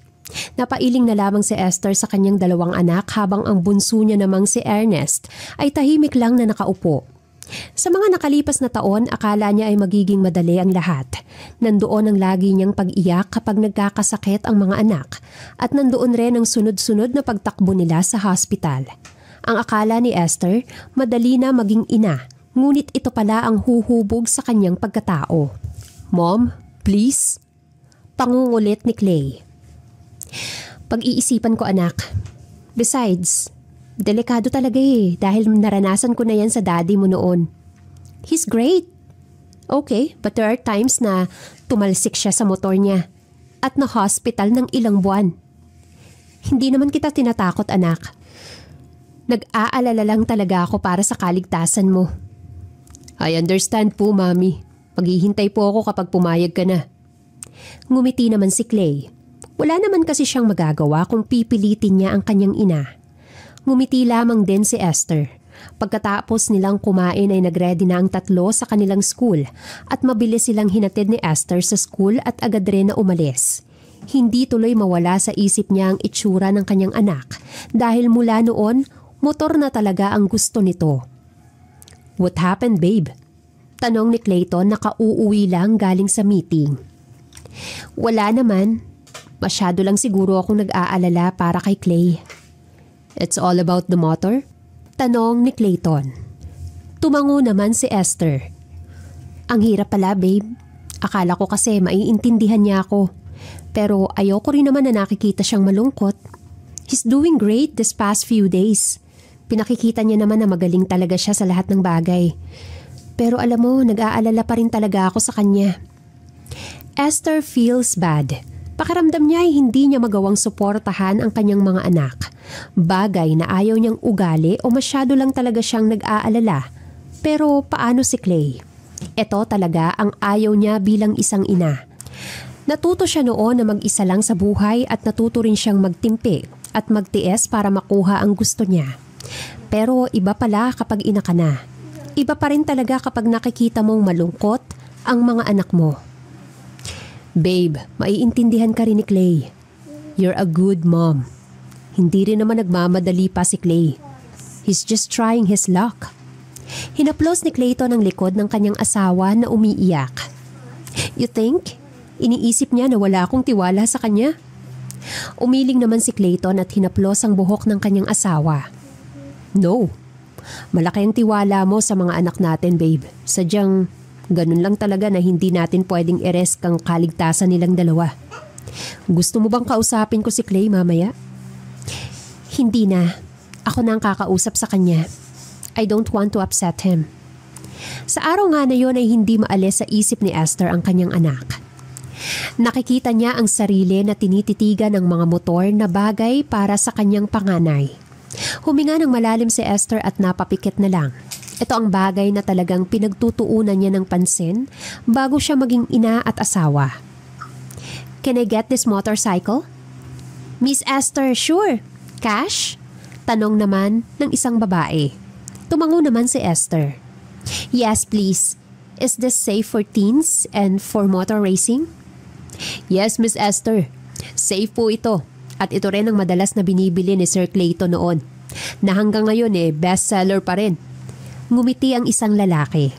Napailing na lamang si Esther sa kanyang 2 anak habang ang bunso niya namang si Ernest ay tahimik lang na nakaupo. Sa mga nakalipas na taon, akala niya ay magiging madali ang lahat. Nandoon ang lagi niyang pag-iyak kapag nagkakasakit ang mga anak at nandoon rin ang sunod-sunod na pagtakbo nila sa hospital. Ang akala ni Esther, madali na maging ina, ngunit ito pala ang huhubog sa kanyang pagkatao. Mom, please? Pangungulit ni Clay. Pag-iisipan ko, anak. Besides, delikado talaga dahil naranasan ko na yan sa daddy mo noon. He's great. Okay, but there are times na tumalsik siya sa motor niya at na-hospital ng ilang buwan. Hindi naman kita tinatakot, anak. Nag-aalala lang talaga ako para sa kaligtasan mo. I understand po, Mami. Maghihintay po ako kapag pumayag ka na. Ngumiti naman si Clay. Wala naman kasi siyang magagawa kung pipilitin niya ang kanyang ina. Ngumiti lamang din si Esther. Pagkatapos nilang kumain ay nagready na ang 3 sa kanilang school at mabilis silang hinatid ni Esther sa school at agad rin na umalis. Hindi tuloy mawala sa isip niya ang itsura ng kanyang anak dahil mula noon, motor na talaga ang gusto nito. What happened, babe? Tanong ni Clayton na kauuwi lang galing sa meeting. Wala naman. Masyado lang siguro akong nag-aalala para kay Clay. It's all about the motor? Tanong ni Clayton. Tumango naman si Esther. Ang hirap pala, babe. Akala ko kasi maiintindihan niya ako. Pero ayoko rin naman na nakikita siyang malungkot. He's doing great this past few days. Pinakikita niya naman na magaling talaga siya sa lahat ng bagay. Pero alam mo, nag-aalala pa rin talaga ako sa kanya. Esther feels bad. Pakiramdam niya ay hindi niya magawang suportahan ang kanyang mga anak. Bagay na ayaw niyang ugali o masyado lang talaga siyang nag-aalala. Pero paano si Clay? Ito talaga ang ayaw niya bilang isang ina. Natuto siya noon na mag-isa lang sa buhay at natuto rin siyang magtimpi at magtiis para makuha ang gusto niya. Pero iba pala kapag ina ka na. Iba pa rin talaga kapag nakikita mong malungkot ang mga anak mo. Babe, maiintindihan ka rin ni Clay. You're a good mom. Hindi rin naman nagmamadali pa si Clay. He's just trying his luck. Hinaplos ni Clayton ang likod ng kanyang asawa na umiiyak. You think? Iniisip niya na wala akong tiwala sa kanya? Umiling naman si Clayton at hinaplos ang buhok ng kanyang asawa. No. Malaki ang tiwala mo sa mga anak natin, babe. Sadyang ganun lang talaga na hindi natin pwedeng i-risk ang kaligtasan nilang dalawa. Gusto mo bang kausapin ko si Clay mamaya? Hindi na. Ako na ang kakausap sa kanya. I don't want to upset him. Sa araw nga na yon ay hindi maalis sa isip ni Esther ang kanyang anak. Nakikita niya ang sarili na tinititigan ng mga motor na bagay para sa kanyang panganay. Huminga ng malalim si Esther at napapikit na lang. Ito ang bagay na talagang pinagtutuunan niya ng pansin bago siya maging ina at asawa. Can I get this motorcycle? Miss Esther, sure. Cash? Tanong naman ng isang babae. Tumango naman si Esther. Yes, please. Is this safe for teens and for motor racing? Yes, Miss Esther. Safe po ito. At ito rin ang madalas na binibili ni Sir Clayton noon. Na hanggang ngayon bestseller pa rin. Ngumiti ang isang lalaki.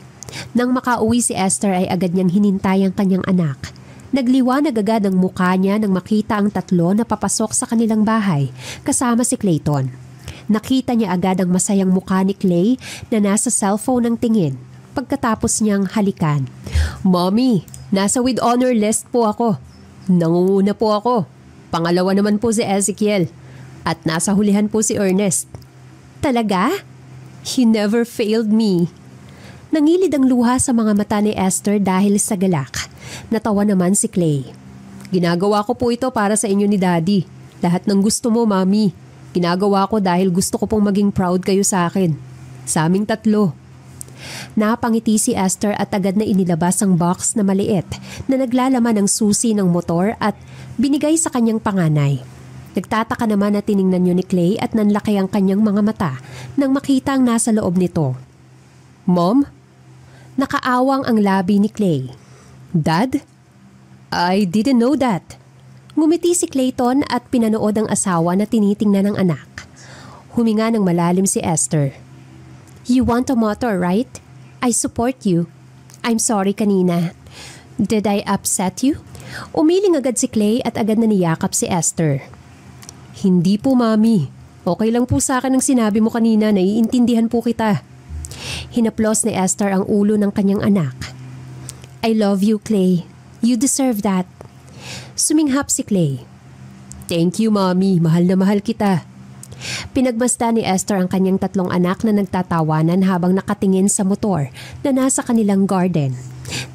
Nang makauwi si Esther ay agad niyang hinintay ang kanyang anak. Nagliwanag agad ang mukha niya nang makita ang tatlo na papasok sa kanilang bahay kasama si Clayton. Nakita niya agad ang masayang mukha ni Clay na nasa cellphone ng tingin pagkatapos niyang halikan. Mommy, nasa with honor list po ako. Nangunguna po ako. Pangalawa naman po si Ezekiel. At nasa hulihan po si Ernest. Talaga? He never failed me. Nangilid ang luha sa mga mata ni Esther dahil sa galak. Natawa naman si Clay. Ginagawa ko po ito para sa inyo ni Daddy. Lahat ng gusto mo, Mami. Ginagawa ko dahil gusto ko pong maging proud kayo sa akin. Sa aming tatlo. Napangiti si Esther at agad na inilabas ang box na maliit na naglalaman ng susi ng motor at binigay sa kanyang panganay. Nagtataka naman na tiningnan niyo ni Clay at nanlaki ang kanyang mga mata nang makita ang nasa loob nito. Mom? Nakaawang ang labi ni Clay. Dad? I didn't know that. Ngumiti si Clayton at pinanood ang asawa na tinitingnan ng anak. Huminga ng malalim si Esther. You want a motor, right? I support you. I'm sorry kanina. Did I upset you? Umiling agad si Clay at agad na niyakap si Esther. Hindi po, Mami. Okay lang po sa akin ang sinabi mo kanina, naiintindihan po kita. Hinaplos ni Esther ang ulo ng kanyang anak. I love you, Clay. You deserve that. Suminghap si Clay. Thank you, Mommy. Mahal na mahal kita. Pinagmasdan ni Esther ang kanyang tatlong anak na nagtatawanan habang nakatingin sa motor na nasa kanilang garden.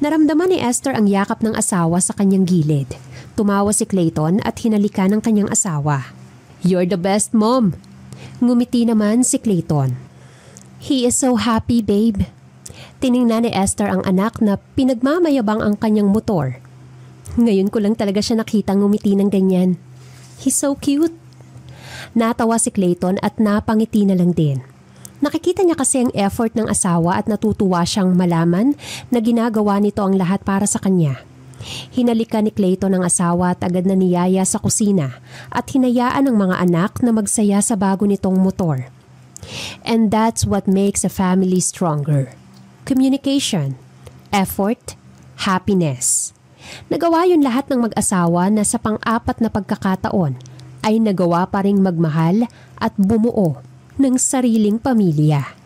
Naramdaman ni Esther ang yakap ng asawa sa kanyang gilid. Tumawa si Clayton at hinalikan ng kanyang asawa. You're the best, Mom. Ngumiti naman si Clayton. He is so happy, babe. Tiningnan ni Esther ang anak na pinagmamayabang ang kanyang motor. Ngayon ko lang talaga siya nakitang ngumiti ng ganyan. He's so cute. Natawa si Clayton at napangiti na lang din. Nakikita niya kasi ang effort ng asawa at natutuwa siyang malaman na ginagawa nito ang lahat para sa kanya. Hinalikan ni Clayton ang asawa at agad na niyaya sa kusina at hinayaan ang mga anak na magsaya sa bago nitong motor. And that's what makes a family stronger. Communication, effort, happiness. Nagawa yun lahat ng mag-asawa na sa pang-apat na pagkakataon ay nagawa pa ring magmahal at bumuo ng sariling pamilya.